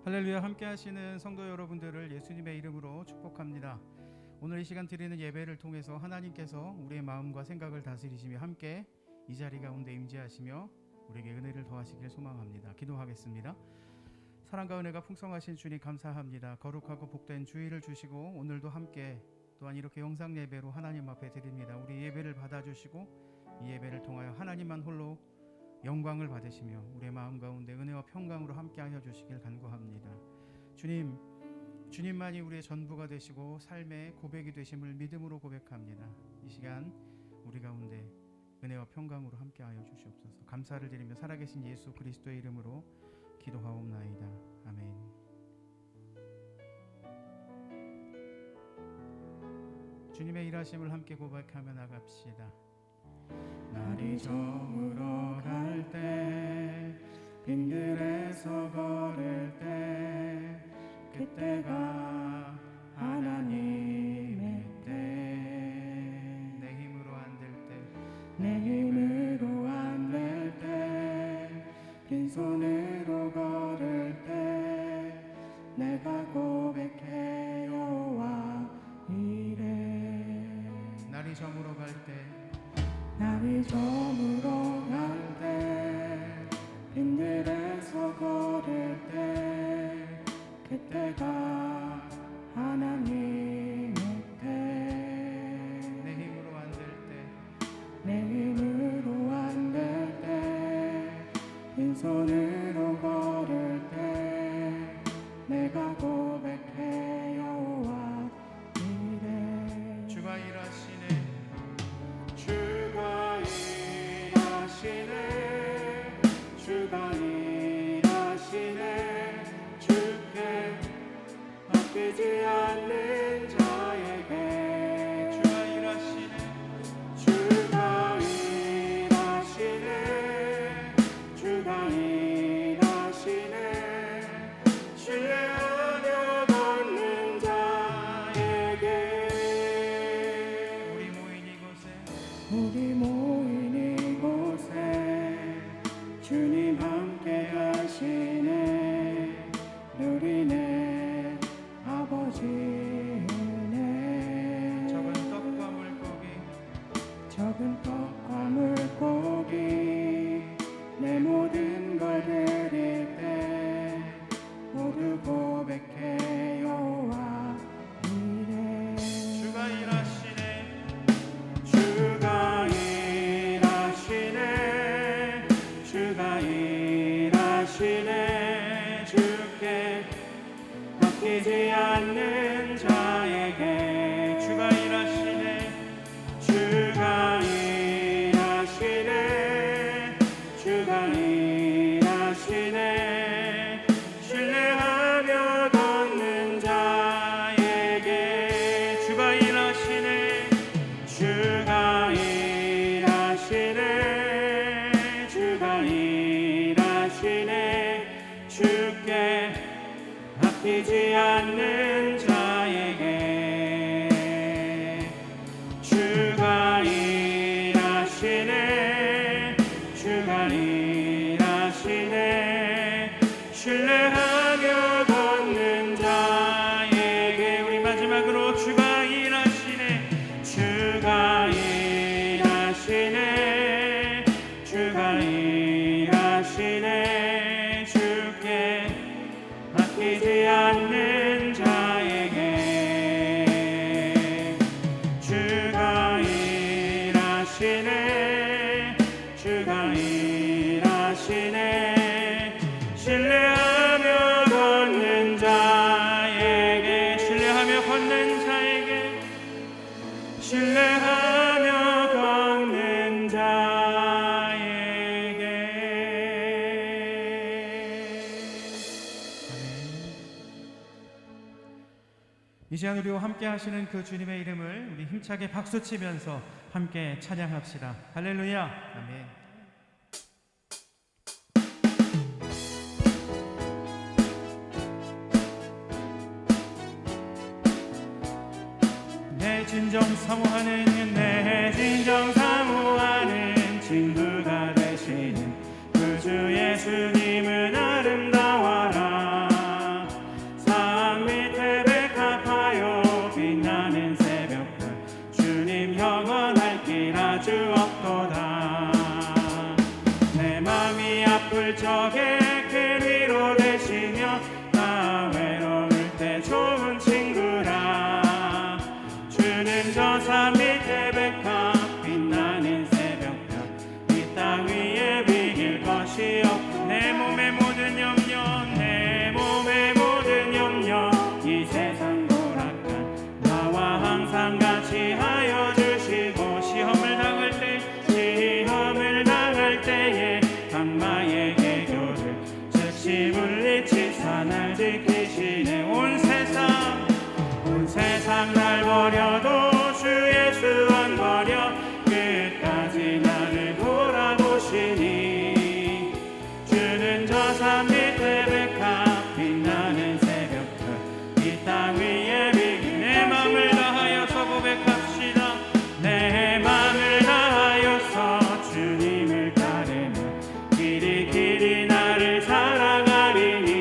할렐루야. 함께 하시는 성도 여러분들을 예수님의 이름으로 축복합니다. 오늘 이 시간 드리는 예배를 통해서 하나님께서 우리의 마음과 생각을 다스리시며 함께 이 자리 가운데 임재하시며 우리에게 은혜를 더하시길 소망합니다. 기도하겠습니다. 사랑과 은혜가 풍성하신 주님 감사합니다. 거룩하고 복된 주일을 주시고 오늘도 함께 또한 이렇게 영상 예배로 하나님 앞에 드립니다. 우리 예배를 받아주시고 이 예배를 통하여 하나님만 홀로 영광을 받으시며 우리의 마음 가운데 은혜와 평강으로 함께하여 주시길 간구합니다. 주님만이 우리의 전부가 되시고 삶의 고백이 되심을 믿음으로 고백합니다. 이 시간 우리 가운데 은혜와 평강으로 함께하여 주시옵소서. 감사를 드리며 살아계신 예수 그리스도의 이름으로 기도하옵나이다. 아멘. 주님의 일하심을 함께 고백하며 나갑시다. 날이 저물어 갈 때 빈들에서 걸을 때 그때가 하나님의 때 내 힘으로 안 될 때 내 힘으로 안 될 때 빈손으로 걸을 때 내가 고백해 여호와 이래. 날이 저물어 갈 때 날이 저물어 갈 때 빈들에서 걸을 때 그때가 하나님의 때 내 힘으로 안 될 때 내 힘으로 안 될 때 빈손으로 걸을 때 내가 고백해 여호와 이래. 주가 일하시네. 주가 일하시네. 주가 일하시네. 주께 맡기지 않는 자에게 주가 일하시네. 주가 일하시네. 주가 일하시네. 신뢰하며 걷는 자에게. 우리 모인 이곳에 주님 함께 하시네. 누리네 아버지 은혜. 적은 떡과 물고기 내 모든 걸 드릴 때 모두 고백해 여호와 이래. 주가 일하시네. 주가 일하시네. 주가 일하시네. 주께 맡기지 않는 자에게 주가 일하시네. 주가 일하시네. 주가 일하시네. 신뢰하며 걷는 자에게 주가 일하시네. 주가 일하시네. 주가 일하시네. 주께 맡기지 않는 자에게 주가 일하시네. 주가 일하시네. 신뢰하며 걷는 자에게. 우리 마지막으로 주가 일하시네. 주가 일하시네. 주가 일하시네. 주께 맡기지 않는 자에게 주가 일하시네. 주가 일하시네. 신뢰하며 걷는 자에게. 신뢰하며 걷는 자에게. 신뢰하며 걷는 자에게. 이 시간 우리와 함께 하시는 그 주님의 이름을 우리 힘차게 박수치면서 함께 찬양합시다. 할렐루야. 아멘. 내 진정 사모하는 내 진정 사모하는 친구가 되시는 그 주 예수님은 아름다워라. 버려도 주 예수 안 버려 끝까지 나를 돌아보시니 주는 저 산 밑에 백합 빛나는 새벽별 이 땅 위에 비길 내 맘을 다하여서 고백합시다. 내 맘을 다하여서 주님을 따르며 길이 길이 나를 사랑하리니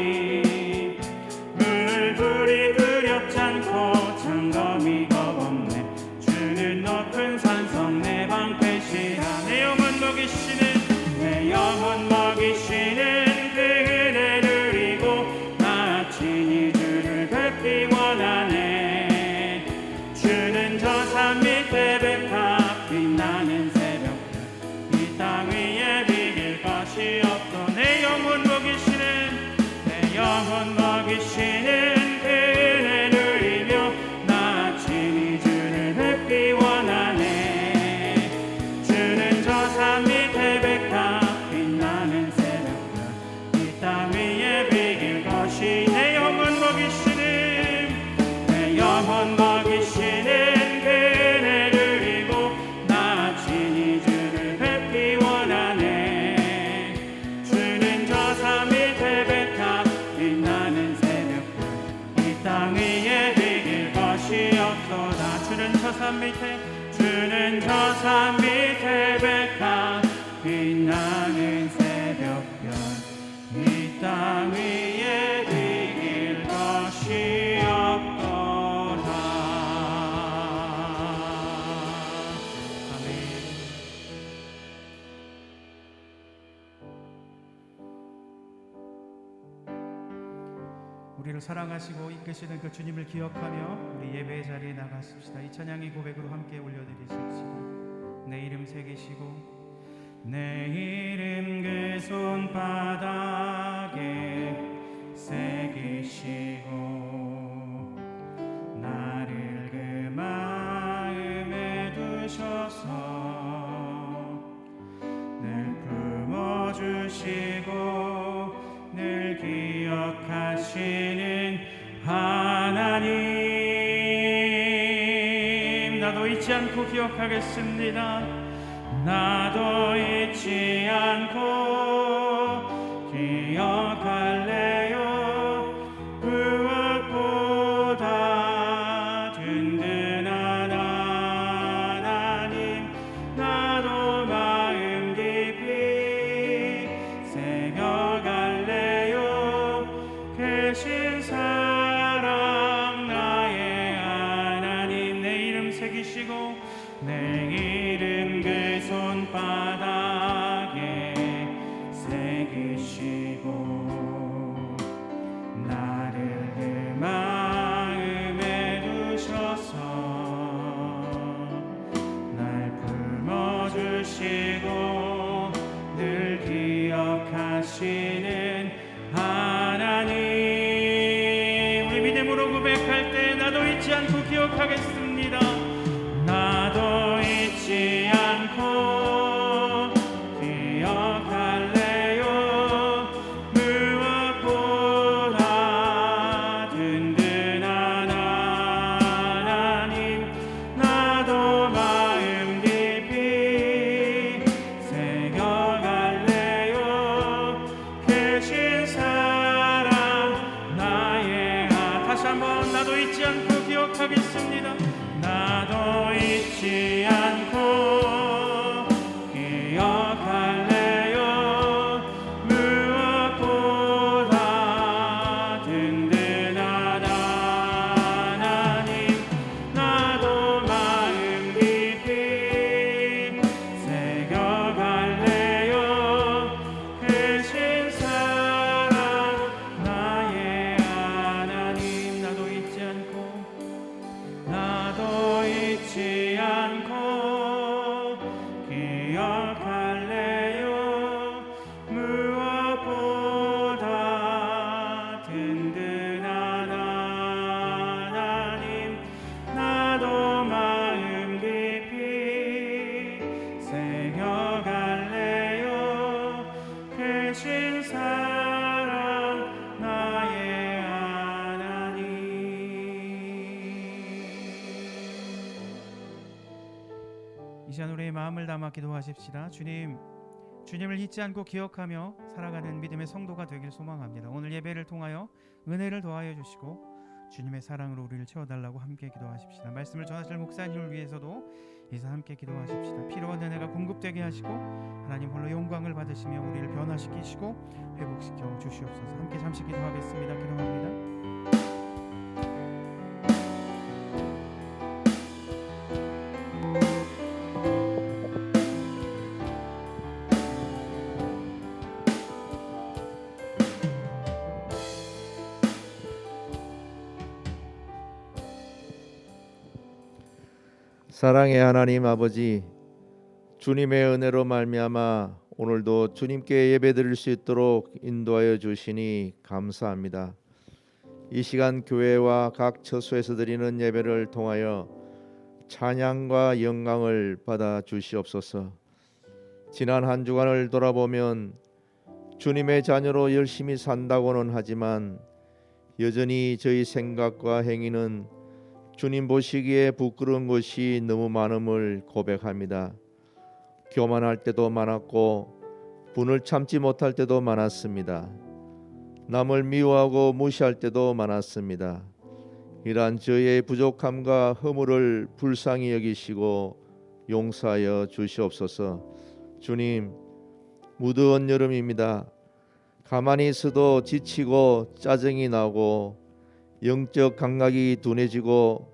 물불이 두렵지 않고 장검이 겁없네 주는 높은 산성 내 방패시라. 내 영혼 먹이시는 내 영혼 먹이시는 그 은혜 누리고 나 친히 주를 뵙기 원하네. 주는 저 산 밑에 백합 빛나는 새벽별 이 땅 위에 비길 것이 없도 내 영혼 먹이시는 내 영혼 먹이시는 그 은혜 누리며 나 친히 주를 뵙기 원하네. 주는 저 산 밑에 백합 빛나는 새벽별 이 땅 위에 비길 것이 내 영혼 먹이시는 내 영혼 먹이시는 그 은혜 누리고 나 친히 주를 뵙기 원하네. 주는 저 산 밑에 백합 빛나는 새벽별 이 땅 위에 비길 것이 없도다. 주는 저 산 밑에 주는 저 산 밑에 백합 빛나는 새벽별 이 땅 위에 비길 것이 없도다. 아멘. 우리를 사랑하시고 이끄시는 그 주님을 기억하며 우리 예배의 자리에 나가십시다. 이 찬양의 고백으로 함께 올려드리십시다. 내 이름 새기시고 내 이름 그 손바닥에 새기시고 나를 그 마음에 두셔서 늘 품어주시고 늘 기억하시는 하나님. 나도 잊지 않고 기억하겠습니다. 나도 잊지 않고 기억할래요. 무엇보다 든든한 하나님. 나도 마음 깊이 새겨갈래요. 계신 사랑 나의 하나님. 내 이름 새기시고 내 이름 그 손바닥에 새기시고 나를 그 마음에 두셔서 날 품어주시고 늘 기억하시는 하나님. 우리 믿음으로 고백할 때 나도 잊지 않고 기억하겠습니다. 나도 잊지 않고 기억할래요. 무엇보다 든든한 하나님. 나도 마음 깊이 새겨갈래요. 계신 사랑 나의 다시 한번 나도 잊지 않고 기억하겠습니다. 나도 잊지 시간 우리의 마음을 담아 기도하십시다. 주님을 잊지 않고 기억하며 살아가는 믿음의 성도가 되길 소망합니다. 오늘 예배를 통하여 은혜를 더하여 주시고 주님의 사랑으로 우리를 채워달라고 함께 기도하십시다. 말씀을 전하실 목사님을 위해서도 이사 함께 기도하십시다. 필요한 은혜가 공급되게 하시고 하나님 홀로 영광을 받으시며 우리를 변화시키시고 회복시켜 주시옵소서. 함께 잠시 기도하겠습니다. 기도합니다. 사랑의 하나님 아버지, 주님의 은혜로 말미암아 오늘도 주님께 예배드릴 수 있도록 인도하여 주시니 감사합니다. 이 시간 교회와 각 처소에서 드리는 예배를 통하여 찬양과 영광을 받아 주시옵소서. 지난 한 주간을 돌아보면 주님의 자녀로 열심히 산다고는 하지만 여전히 저희 생각과 행위는 주님 보시기에 부끄러운 것이 너무 많음을 고백합니다. 교만할 때도 많았고 분을 참지 못할 때도 많았습니다. 남을 미워하고 무시할 때도 많았습니다. 이러한 저의 부족함과 허물을 불쌍히 여기시고 용서하여 주시옵소서. 주님, 무더운 여름입니다. 가만히 있어도 지치고 짜증이 나고 영적 감각이 둔해지고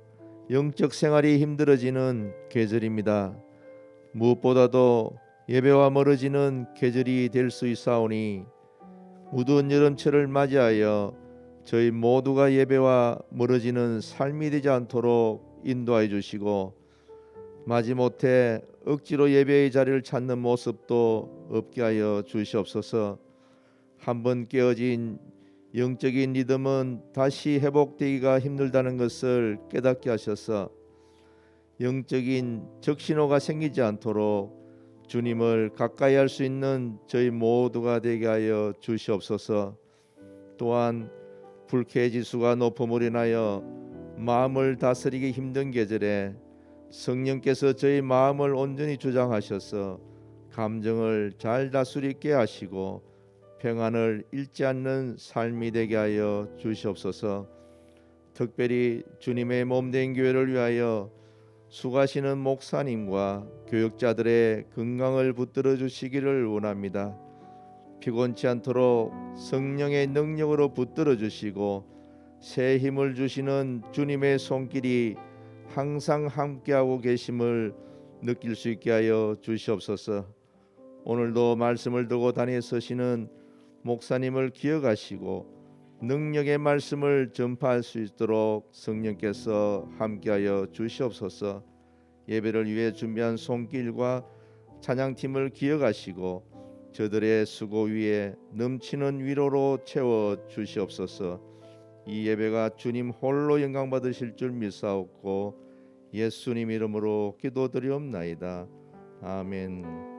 영적 생활이 힘들어지는 계절입니다. 무엇보다도 예배와 멀어지는 계절이 될 수 있사오니 무더운 여름철을 맞이하여 저희 모두가 예배와 멀어지는 삶이 되지 않도록 인도하여 주시고 마지못해 억지로 예배의 자리를 찾는 모습도 없게 하여 주시옵소서. 한번 깨어진 영적인 리듬은 다시 회복되기가 힘들다는 것을 깨닫게 하셔서 영적인 적신호가 생기지 않도록 주님을 가까이 할 수 있는 저희 모두가 되게 하여 주시옵소서. 또한 불쾌지수가 높음으로 인하여 마음을 다스리기 힘든 계절에 성령께서 저희 마음을 온전히 주장하셔서 감정을 잘 다스리게 하시고 평안을 잃지 않는 삶이 되게 하여 주시옵소서. 특별히 주님의 몸된 교회를 위하여 수고하시는 목사님과 교역자들의 건강을 붙들어 주시기를 원합니다. 피곤치 않도록 성령의 능력으로 붙들어 주시고 새 힘을 주시는 주님의 손길이 항상 함께하고 계심을 느낄 수 있게 하여 주시옵소서. 오늘도 말씀을 들고 다니서시는 목사님을 기억하시고 능력의 말씀을 전파할 수 있도록 성령께서 함께하여 주시옵소서. 예배를 위해 준비한 손길과 찬양팀을 기억하시고 저들의 수고 위에 넘치는 위로로 채워 주시옵소서. 이 예배가 주님 홀로 영광 받으실 줄 믿사옵고 예수님 이름으로 기도드리옵나이다. 아멘.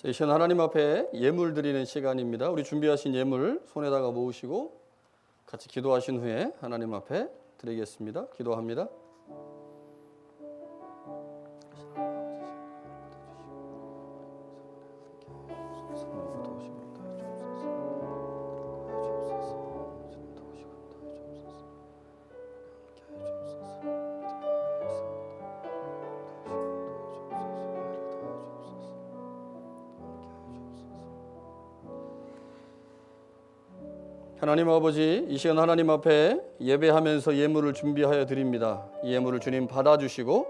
이 시간 하나님 앞에 예물 드리는 시간입니다. 우리 준비하신 예물 손에다가 모으시고 같이 기도하신 후에 하나님 앞에 드리겠습니다. 기도합니다. 하나님 아버지, 이 시간 하나님 앞에 예배하면서 예물을 준비하여 드립니다. 이 예물을 주님 받아주시고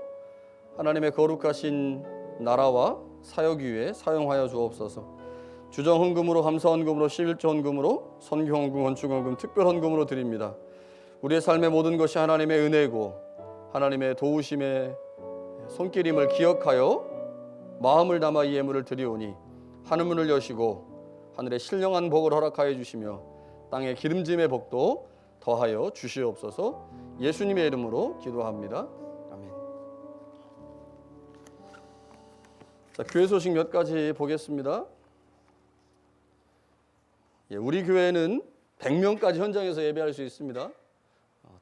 하나님의 거룩하신 나라와 사역 위에 사용하여 주옵소서. 주정헌금으로, 감사헌금으로, 11조 헌금으로, 선교헌금, 건축헌금, 특별헌금으로 드립니다. 우리의 삶의 모든 것이 하나님의 은혜고 하나님의 도우심의 손길임을 기억하여 마음을 담아 이 예물을 드리오니 하늘문을 여시고 하늘의 신령한 복을 허락하여 주시며 땅의 기름짐의 복도 더하여 주시옵소서. 예수님의 이름으로 기도합니다. 아멘. 자, 교회 소식 몇 가지 보겠습니다. 우리 교회는 100명까지 현장에서 예배할 수 있습니다.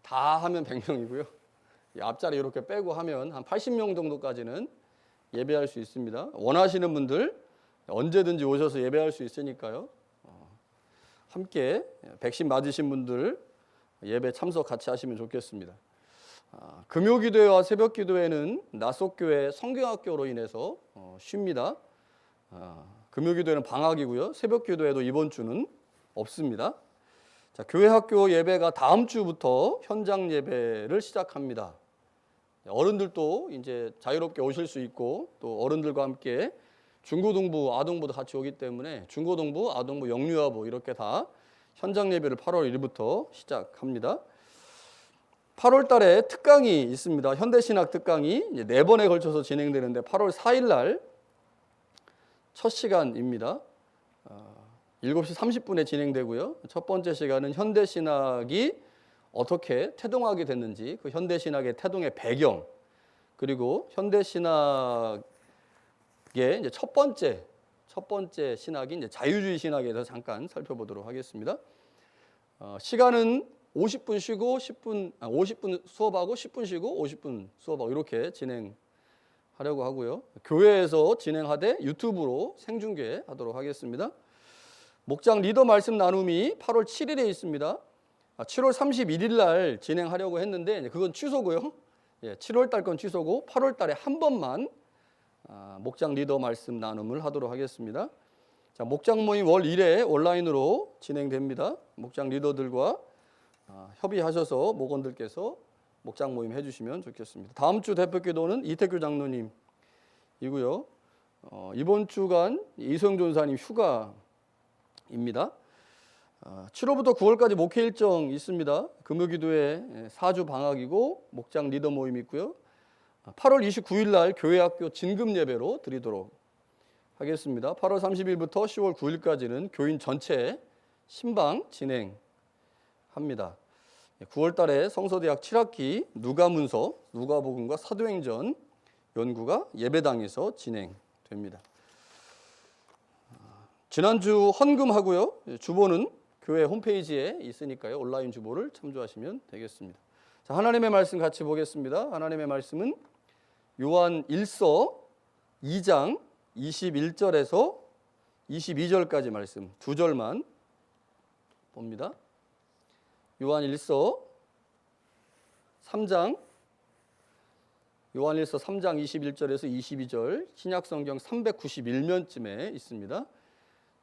다 하면 100명이고요. 앞자리 이렇게 빼고 하면 한 80명 정도까지는 예배할 수 있습니다. 원하시는 분들 언제든지 오셔서 예배할 수 있으니까요. 함께 백신 맞으신 분들 예배 참석 같이 하시면 좋겠습니다. 금요기도회와 새벽기도회는 나속교회 성경학교로 인해서 쉽니다. 금요기도회는 방학이고요. 새벽기도회도 이번 주는 없습니다. 자, 교회 학교 예배가 다음 주부터 현장 예배를 시작합니다. 어른들도 이제 자유롭게 오실 수 있고 또 어른들과 함께 중고등부, 아동부도 같이 오기 때문에 중고등부, 아동부, 영유아부 이렇게 다 현장 예배를 8월 1일부터 시작합니다. 8월 달에 특강이 있습니다. 현대신학 특강이 이제 4번에 걸쳐서 진행되는데 8월 4일 날 첫 시간입니다. 7시 30분에 진행되고요. 첫 번째 시간은 현대신학이 어떻게 태동하게 됐는지, 그 현대신학의 태동의 배경, 그리고 현대신학의 이제 첫 번째 신학인 이제 자유주의 신학에 대해서 잠깐 살펴보도록 하겠습니다. 시간은 50분 쉬고 50분 수업하고 10분 쉬고 50분 수업하고 이렇게 진행하려고 하고요. 교회에서 진행하되 유튜브로 생중계하도록 하겠습니다. 목장 리더 말씀 나눔이 8월 7일에 있습니다. 7월 31일 날 진행하려고 했는데 그건 취소고요. 7월 달 건 취소고 8월 달에 한 번만 목장 리더 말씀 나눔을 하도록 하겠습니다. 자, 목장 모임 월 1회 온라인으로 진행됩니다. 목장 리더들과 협의하셔서 목원들께서 목장 모임 해주시면 좋겠습니다. 다음 주 대표 기도는 이태규 장로님이고요. 이번 주간 이소영 전사님 휴가입니다. 7월부터 9월까지 목회 일정 있습니다. 금요기도회 4주 방학이고 목장 리더 모임 있고요. 8월 29일 날 교회학교 진금 예배로 드리도록 하겠습니다. 8월 30일부터 10월 9일까지는 교인 전체 신방 진행합니다. 9월 달에 성서대학 7학기 누가문서, 누가복음과 사도행전 연구가 예배당에서 진행됩니다. 지난주 헌금하고요. 주보는 교회 홈페이지에 있으니까요. 온라인 주보를 참조하시면 되겠습니다. 자, 하나님의 말씀 같이 보겠습니다. 하나님의 말씀은 요한 1서 2장 21절에서 22절까지 말씀 두 절만 봅니다. 요한 1서 3장 21절에서 22절 신약성경 391면쯤에 있습니다.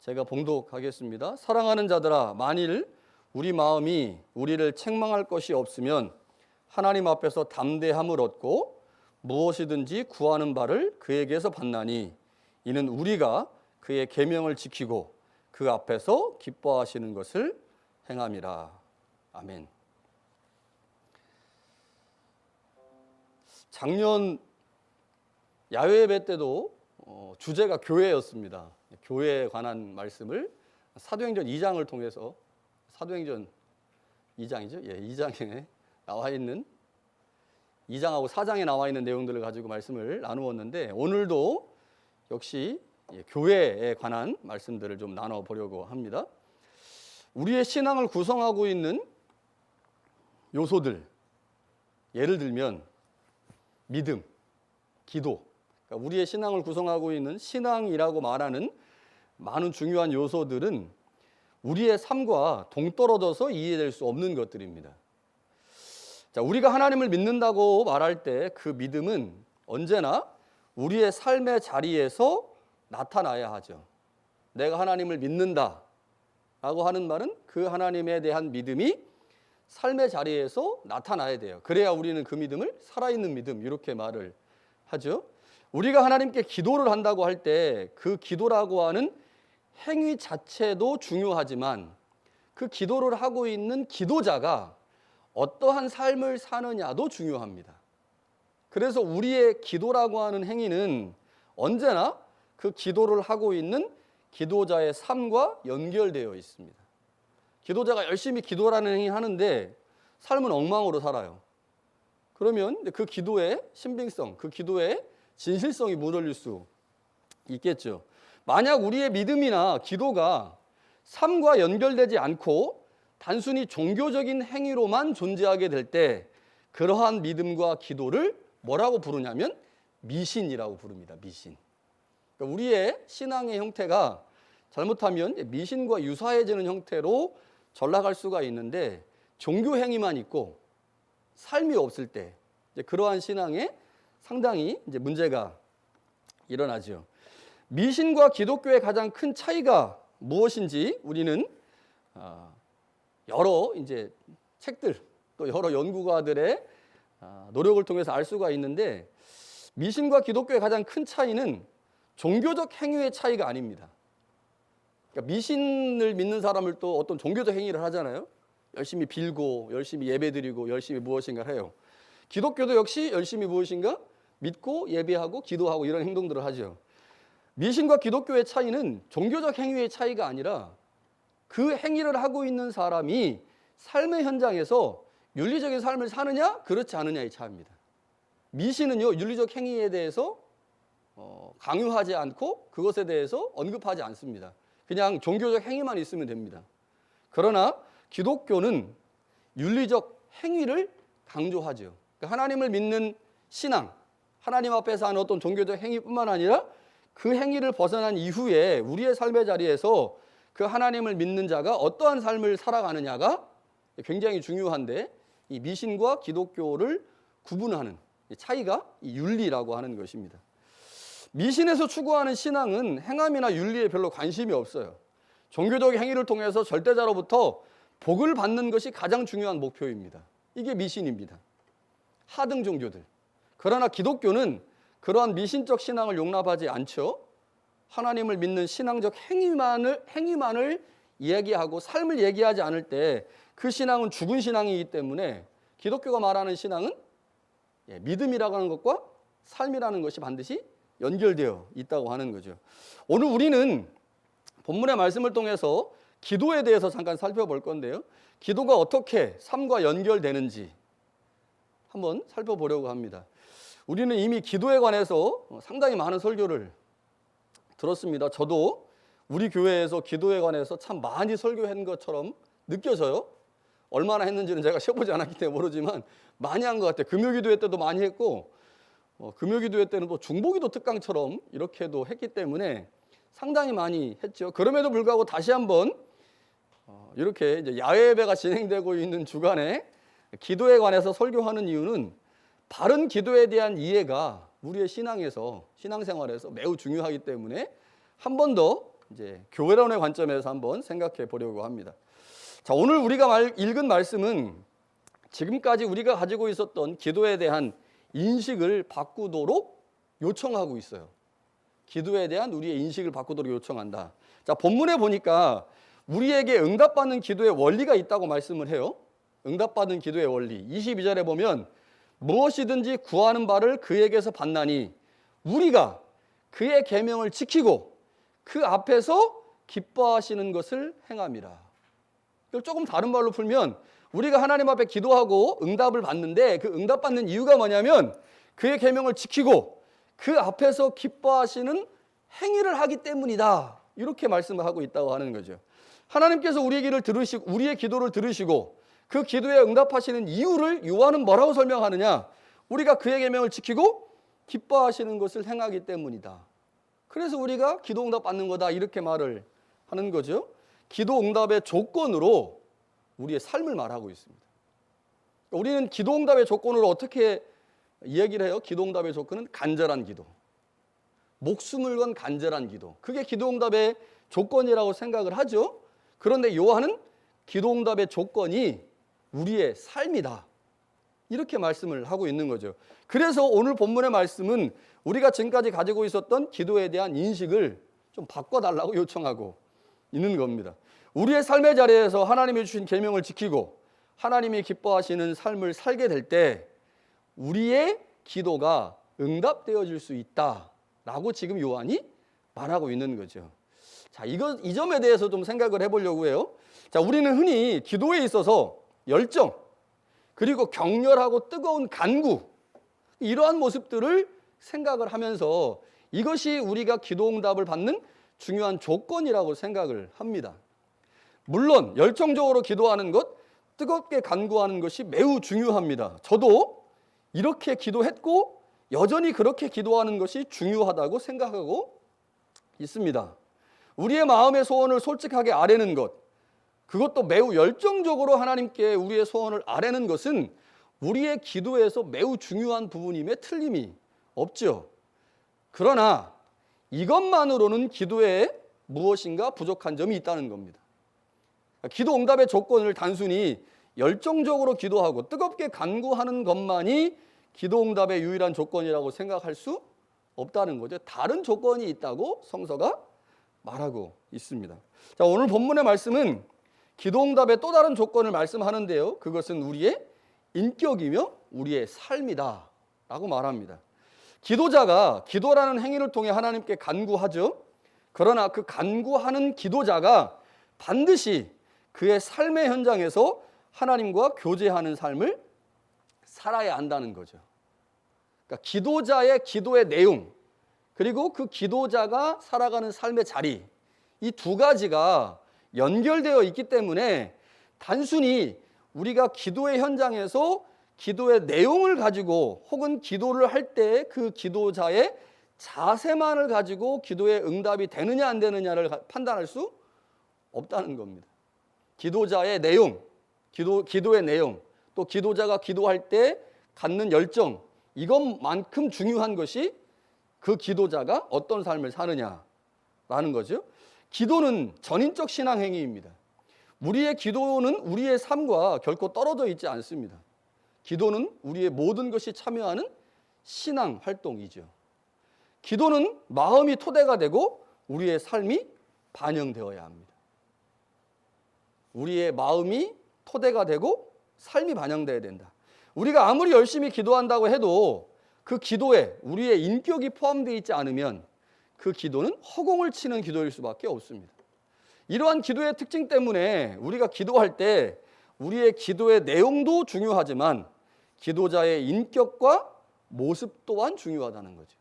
제가 봉독하겠습니다. 사랑하는 자들아, 만일 우리 마음이 우리를 책망할 것이 없으면 하나님 앞에서 담대함을 얻고 무엇이든지 구하는 바를 그에게서 받나니 이는 우리가 그의 계명을 지키고 그 앞에서 기뻐하시는 것을 행함이라. 아멘. 작년 야외 예배 때도 주제가 교회였습니다. 교회에 관한 말씀을 사도행전 2장을 통해서 사도행전 2장이죠. 2장에 나와 있는 2장하고 4장에 나와 있는 내용들을 가지고 말씀을 나누었는데 오늘도 역시 교회에 관한 말씀들을 좀 나눠보려고 합니다. 우리의 신앙을 구성하고 있는 요소들, 예를 들면 믿음, 기도, 그러니까 우리의 신앙을 구성하고 있는 신앙이라고 말하는 많은 중요한 요소들은 우리의 삶과 동떨어져서 이해될 수 없는 것들입니다. 자, 우리가 하나님을 믿는다고 말할 때 그 믿음은 언제나 우리의 삶의 자리에서 나타나야 하죠. 내가 하나님을 믿는다 라고 하는 말은 그 하나님에 대한 믿음이 삶의 자리에서 나타나야 돼요. 그래야 우리는 그 믿음을 살아있는 믿음 이렇게 말을 하죠. 우리가 하나님께 기도를 한다고 할 때 그 기도라고 하는 행위 자체도 중요하지만 그 기도를 하고 있는 기도자가 어떠한 삶을 사느냐도 중요합니다. 그래서 우리의 기도라고 하는 행위는 언제나 그 기도를 하고 있는 기도자의 삶과 연결되어 있습니다. 기도자가 열심히 기도라는 행위 하는데 삶은 엉망으로 살아요. 그러면 그 기도의 신빙성, 그 기도의 진실성이 무너질 수 있겠죠. 만약 우리의 믿음이나 기도가 삶과 연결되지 않고 단순히 종교적인 행위로만 존재하게 될 때 그러한 믿음과 기도를 뭐라고 부르냐면 미신이라고 부릅니다. 미신. 그러니까 우리의 신앙의 형태가 잘못하면 미신과 유사해지는 형태로 전락할 수가 있는데 종교 행위만 있고 삶이 없을 때 이제 그러한 신앙에 상당히 이제 문제가 일어나죠. 미신과 기독교의 가장 큰 차이가 무엇인지 우리는 여러 이제 책들 또 여러 연구가들의 노력을 통해서 알 수가 있는데 미신과 기독교의 가장 큰 차이는 종교적 행위의 차이가 아닙니다. 그러니까 미신을 믿는 사람을 또 어떤 종교적 행위를 하잖아요. 열심히 빌고 열심히 예배드리고 열심히 무엇인가를 해요. 기독교도 역시 열심히 무엇인가 믿고 예배하고 기도하고 이런 행동들을 하죠. 미신과 기독교의 차이는 종교적 행위의 차이가 아니라 그 행위를 하고 있는 사람이 삶의 현장에서 윤리적인 삶을 사느냐 그렇지 않느냐의 차이입니다. 미신은요 윤리적 행위에 대해서 강요하지 않고 그것에 대해서 언급하지 않습니다. 그냥 종교적 행위만 있으면 됩니다. 그러나 기독교는 윤리적 행위를 강조하죠. 그러니까 하나님을 믿는 신앙, 하나님 앞에서 하는 어떤 종교적 행위뿐만 아니라 그 행위를 벗어난 이후에 우리의 삶의 자리에서 그 하나님을 믿는 자가 어떠한 삶을 살아가느냐가 굉장히 중요한데 이 미신과 기독교를 구분하는 차이가 이 윤리라고 하는 것입니다. 미신에서 추구하는 신앙은 행함이나 윤리에 별로 관심이 없어요. 종교적 행위를 통해서 절대자로부터 복을 받는 것이 가장 중요한 목표입니다. 이게 미신입니다. 하등 종교들. 그러나 기독교는 그러한 미신적 신앙을 용납하지 않죠. 하나님을 믿는 신앙적 행위만을 얘기하고 삶을 얘기하지 않을 때 그 신앙은 죽은 신앙이기 때문에 기독교가 말하는 신앙은 믿음이라고 하는 것과 삶이라는 것이 반드시 연결되어 있다고 하는 거죠. 오늘 우리는 본문의 말씀을 통해서 기도에 대해서 잠깐 살펴볼 건데요. 기도가 어떻게 삶과 연결되는지 한번 살펴보려고 합니다. 우리는 이미 기도에 관해서 상당히 많은 설교를 들었습니다. 저도 우리 교회에서 기도에 관해서 참 많이 설교한 것처럼 느껴져요. 얼마나 했는지는 제가 쉬어보지 않았기 때문에 모르지만 많이 한 것 같아요. 금요기도회 때도 많이 했고 금요기도회 때는 또 중보기도 특강처럼 이렇게도 했기 때문에 상당히 많이 했죠. 그럼에도 불구하고 다시 한번 이렇게 이제 야외 예배가 진행되고 있는 주간에 기도에 관해서 설교하는 이유는 바른 기도에 대한 이해가 우리의 신앙생활에서 매우 중요하기 때문에 한 번 더 이제 교회론의 관점에서 한번 생각해 보려고 합니다. 자, 오늘 우리가 읽은 말씀은 지금까지 우리가 가지고 있었던 기도에 대한 인식을 바꾸도록 요청하고 있어요. 기도에 대한 우리의 인식을 바꾸도록 요청한다. 자, 본문에 보니까 우리에게 응답받는 기도의 원리가 있다고 말씀을 해요. 응답받는 기도의 원리. 22절에 보면 무엇이든지 구하는 바를 그에게서 받나니 우리가 그의 계명을 지키고 그 앞에서 기뻐하시는 것을 행함이라. 이걸 조금 다른 말로 풀면 우리가 하나님 앞에 기도하고 응답을 받는데 그 응답받는 이유가 뭐냐면 그의 계명을 지키고 그 앞에서 기뻐하시는 행위를 하기 때문이다. 이렇게 말씀을 하고 있다고 하는 거죠. 하나님께서 우리의 기도를 들으시고 그 기도에 응답하시는 이유를 요한은 뭐라고 설명하느냐? 우리가 그의 계명을 지키고 기뻐하시는 것을 행하기 때문이다. 그래서 우리가 기도 응답 받는 거다 이렇게 말을 하는 거죠. 기도 응답의 조건으로 우리의 삶을 말하고 있습니다. 우리는 기도 응답의 조건으로 어떻게 이야기를 해요? 기도 응답의 조건은 간절한 기도. 목숨을 건 간절한 기도. 그게 기도 응답의 조건이라고 생각을 하죠. 그런데 요한은 기도 응답의 조건이 우리의 삶이다. 이렇게 말씀을 하고 있는 거죠. 그래서 오늘 본문의 말씀은 우리가 지금까지 가지고 있었던 기도에 대한 인식을 좀 바꿔달라고 요청하고 있는 겁니다. 우리의 삶의 자리에서 하나님이 주신 계명을 지키고 하나님이 기뻐하시는 삶을 살게 될 때 우리의 기도가 응답되어질 수 있다라고 지금 요한이 말하고 있는 거죠. 자, 이 점에 대해서 좀 생각을 해보려고 해요. 자, 우리는 흔히 기도에 있어서 열정, 그리고 격렬하고 뜨거운 간구, 이러한 모습들을 생각을 하면서 이것이 우리가 기도응답을 받는 중요한 조건이라고 생각을 합니다. 물론 열정적으로 기도하는 것, 뜨겁게 간구하는 것이 매우 중요합니다. 저도 이렇게 기도했고 여전히 그렇게 기도하는 것이 중요하다고 생각하고 있습니다. 우리의 마음의 소원을 솔직하게 아뢰는 것, 그것도 매우 열정적으로 하나님께 우리의 소원을 아뢰는 것은 우리의 기도에서 매우 중요한 부분임에 틀림이 없죠. 그러나 이것만으로는 기도에 무엇인가 부족한 점이 있다는 겁니다. 기도 응답의 조건을 단순히 열정적으로 기도하고 뜨겁게 간구하는 것만이 기도 응답의 유일한 조건이라고 생각할 수 없다는 거죠. 다른 조건이 있다고 성서가 말하고 있습니다. 자, 오늘 본문의 말씀은 기도 응답의 또 다른 조건을 말씀하는데요. 그것은 우리의 인격이며 우리의 삶이다 라고 말합니다. 기도자가 기도라는 행위를 통해 하나님께 간구하죠. 그러나 그 간구하는 기도자가 반드시 그의 삶의 현장에서 하나님과 교제하는 삶을 살아야 한다는 거죠. 그러니까 기도자의 기도의 내용, 그리고 그 기도자가 살아가는 삶의 자리, 이 두 가지가 연결되어 있기 때문에 단순히 우리가 기도의 현장에서 기도의 내용을 가지고 혹은 기도를 할 때 그 기도자의 자세만을 가지고 기도의 응답이 되느냐 안 되느냐를 판단할 수 없다는 겁니다. 기도자의 내용, 기도의 내용, 또 기도자가 기도할 때 갖는 열정, 이것만큼 중요한 것이 그 기도자가 어떤 삶을 사느냐라는 거죠. 기도는 전인적 신앙 행위입니다. 우리의 기도는 우리의 삶과 결코 떨어져 있지 않습니다. 기도는 우리의 모든 것이 참여하는 신앙 활동이죠. 기도는 마음이 토대가 되고 우리의 삶이 반영되어야 합니다. 우리의 마음이 토대가 되고 삶이 반영되어야 된다. 우리가 아무리 열심히 기도한다고 해도 그 기도에 우리의 인격이 포함되어 있지 않으면 그 기도는 허공을 치는 기도일 수밖에 없습니다. 이러한 기도의 특징 때문에 우리가 기도할 때 우리의 기도의 내용도 중요하지만 기도자의 인격과 모습 또한 중요하다는 거죠.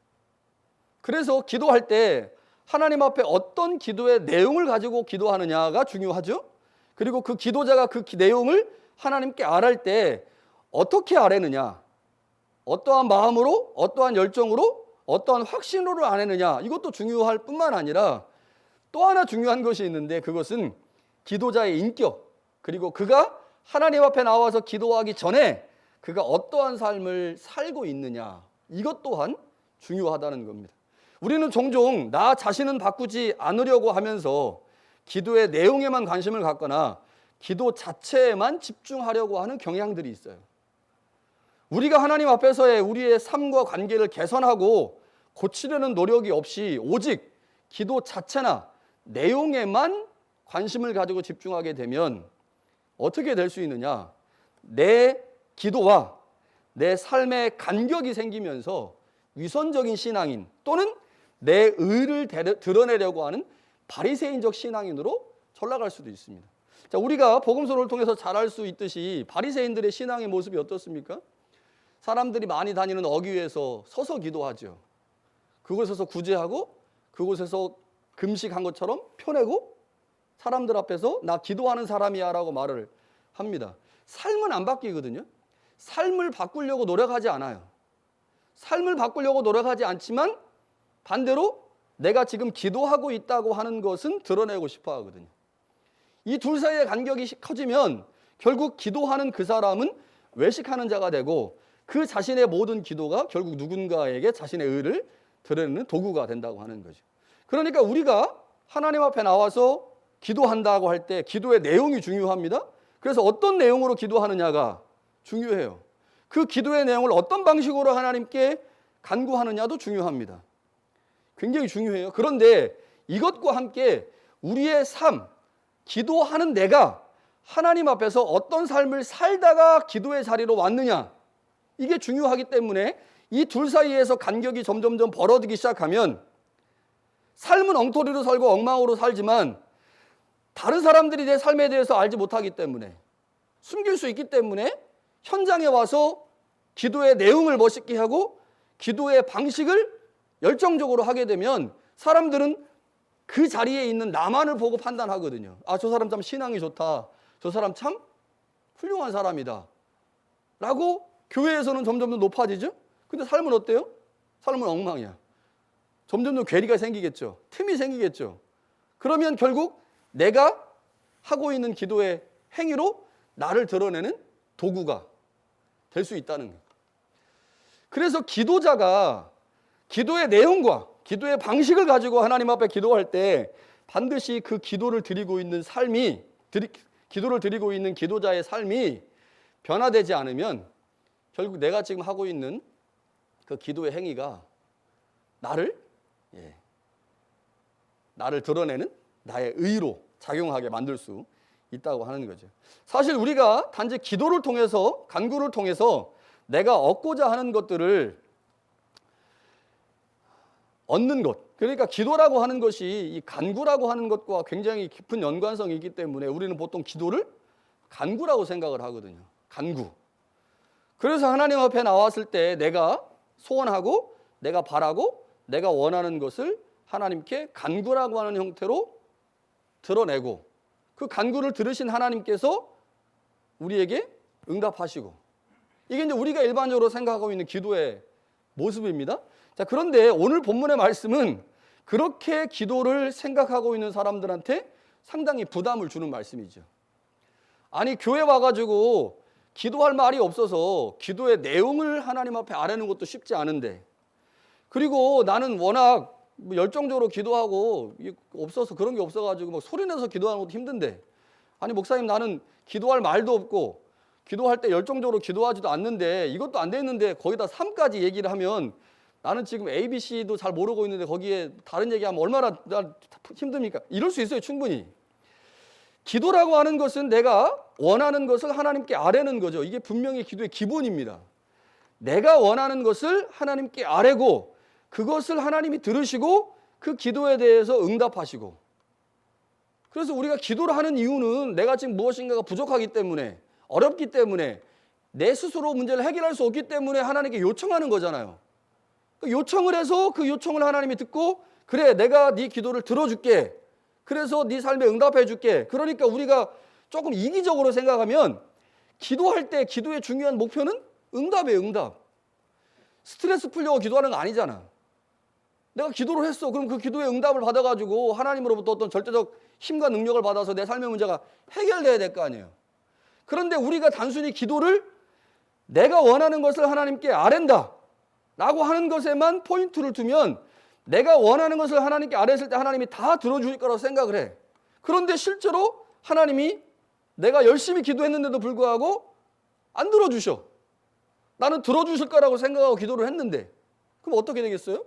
그래서 기도할 때 하나님 앞에 어떤 기도의 내용을 가지고 기도하느냐가 중요하죠. 그리고 그 기도자가 그 내용을 하나님께 아뢰을 때 어떻게 아뢰느냐, 어떠한 마음으로, 어떠한 열정으로, 어떠한 확신으로 아뢰느냐, 이것도 중요할 뿐만 아니라 또 하나 중요한 것이 있는데 그것은 기도자의 인격, 그리고 그가 하나님 앞에 나와서 기도하기 전에 그가 어떠한 삶을 살고 있느냐, 이것 또한 중요하다는 겁니다. 우리는 종종 나 자신은 바꾸지 않으려고 하면서 기도의 내용에만 관심을 갖거나 기도 자체에만 집중하려고 하는 경향들이 있어요. 우리가 하나님 앞에서의 우리의 삶과 관계를 개선하고 고치려는 노력이 없이 오직 기도 자체나 내용에만 관심을 가지고 집중하게 되면 어떻게 될 수 있느냐? 내 기도와 내 삶의 간격이 생기면서 위선적인 신앙인 또는 내 의를 드러내려고 하는 바리새인적 신앙인으로 전락할 수도 있습니다. 자, 우리가 복음서를 통해서 잘 알 수 있듯이 바리새인들의 신앙의 모습이 어떻습니까? 사람들이 많이 다니는 어귀에서 서서 기도하죠. 그곳에서 구제하고 그곳에서 금식한 것처럼 펴내고 사람들 앞에서 나 기도하는 사람이야 라고 말을 합니다. 삶은 안 바뀌거든요. 삶을 바꾸려고 노력하지 않아요. 삶을 바꾸려고 노력하지 않지만 반대로 내가 지금 기도하고 있다고 하는 것은 드러내고 싶어 하거든요. 이 둘 사이의 간격이 커지면 결국 기도하는 그 사람은 외식하는 자가 되고 그 자신의 모든 기도가 결국 누군가에게 자신의 의를 드러내는 도구가 된다고 하는 거죠. 그러니까 우리가 하나님 앞에 나와서 기도한다고 할 때 기도의 내용이 중요합니다. 그래서 어떤 내용으로 기도하느냐가 중요해요. 그 기도의 내용을 어떤 방식으로 하나님께 간구하느냐도 중요합니다. 굉장히 중요해요. 그런데 이것과 함께 우리의 삶, 기도하는 내가 하나님 앞에서 어떤 삶을 살다가 기도의 자리로 왔느냐, 이게 중요하기 때문에 이 둘 사이에서 간격이 점점점 벌어지기 시작하면 삶은 엉터리로 살고 엉망으로 살지만 다른 사람들이 내 삶에 대해서 알지 못하기 때문에, 숨길 수 있기 때문에 현장에 와서 기도의 내용을 멋있게 하고 기도의 방식을 열정적으로 하게 되면 사람들은 그 자리에 있는 나만을 보고 판단하거든요. 아, 저 사람 참 신앙이 좋다. 저 사람 참 훌륭한 사람이다. 라고 교회에서는 점점 더 높아지죠. 근데 삶은 어때요? 삶은 엉망이야. 점점 더 괴리가 생기겠죠. 틈이 생기겠죠. 그러면 결국 내가 하고 있는 기도의 행위로 나를 드러내는 도구가 될 수 있다는 거예요. 그래서 기도자가 기도의 내용과 기도의 방식을 가지고 하나님 앞에 기도할 때 반드시 그 기도를 드리고 있는 삶이, 기도를 드리고 있는 기도자의 삶이 변화되지 않으면 결국 내가 지금 하고 있는 그 기도의 행위가 나를 드러내는 나의 의로 작용하게 만들 수 있다고 하는 거죠. 사실 우리가 단지 기도를 통해서, 간구를 통해서 내가 얻고자 하는 것들을 얻는 것, 그러니까 기도라고 하는 것이 이 간구라고 하는 것과 굉장히 깊은 연관성이 있기 때문에 우리는 보통 기도를 간구라고 생각을 하거든요. 간구. 그래서 하나님 앞에 나왔을 때 내가 소원하고 내가 바라고 내가 원하는 것을 하나님께 간구라고 하는 형태로 드러내고 그 간구를 들으신 하나님께서 우리에게 응답하시고, 이게 이제 우리가 일반적으로 생각하고 있는 기도의 모습입니다. 자, 그런데 오늘 본문의 말씀은 그렇게 기도를 생각하고 있는 사람들한테 상당히 부담을 주는 말씀이죠. 아니, 교회 와가지고 기도할 말이 없어서 기도의 내용을 하나님 앞에 아뢰는 것도 쉽지 않은데, 그리고 나는 워낙 열정적으로 기도하고 없어서 그런 게 없어가지고 막 소리내서 기도하는 것도 힘든데, 아니 목사님 나는 기도할 말도 없고 기도할 때 열정적으로 기도하지도 않는데 이것도 안 되는데 거기다 3까지 얘기를 하면 나는 지금 ABC도 잘 모르고 있는데 거기에 다른 얘기하면 얼마나 힘듭니까? 이럴 수 있어요, 충분히. 기도라고 하는 것은 내가 원하는 것을 하나님께 아뢰는 거죠. 이게 분명히 기도의 기본입니다. 내가 원하는 것을 하나님께 아뢰고 그것을 하나님이 들으시고 그 기도에 대해서 응답하시고, 그래서 우리가 기도를 하는 이유는 내가 지금 무엇인가가 부족하기 때문에, 어렵기 때문에, 내 스스로 문제를 해결할 수 없기 때문에 하나님께 요청하는 거잖아요. 요청을 해서 그 요청을 하나님이 듣고, 그래 내가 네 기도를 들어줄게, 그래서 네 삶에 응답해 줄게. 그러니까 우리가 조금 이기적으로 생각하면 기도할 때 기도의 중요한 목표는 응답이에요. 응답. 스트레스 풀려고 기도하는 거 아니잖아. 내가 기도를 했어. 그럼 그 기도의 응답을 받아가지고 하나님으로부터 어떤 절대적 힘과 능력을 받아서 내 삶의 문제가 해결돼야 될 거 아니에요. 그런데 우리가 단순히 기도를 내가 원하는 것을 하나님께 아랜다 라고 하는 것에만 포인트를 두면 내가 원하는 것을 하나님께 아뢰었을 때 하나님이 다 들어줄 거라고 생각을 해. 그런데 실제로 하나님이 내가 열심히 기도했는데도 불구하고 안 들어주셔. 나는 들어주실 거라고 생각하고 기도를 했는데, 그럼 어떻게 되겠어요?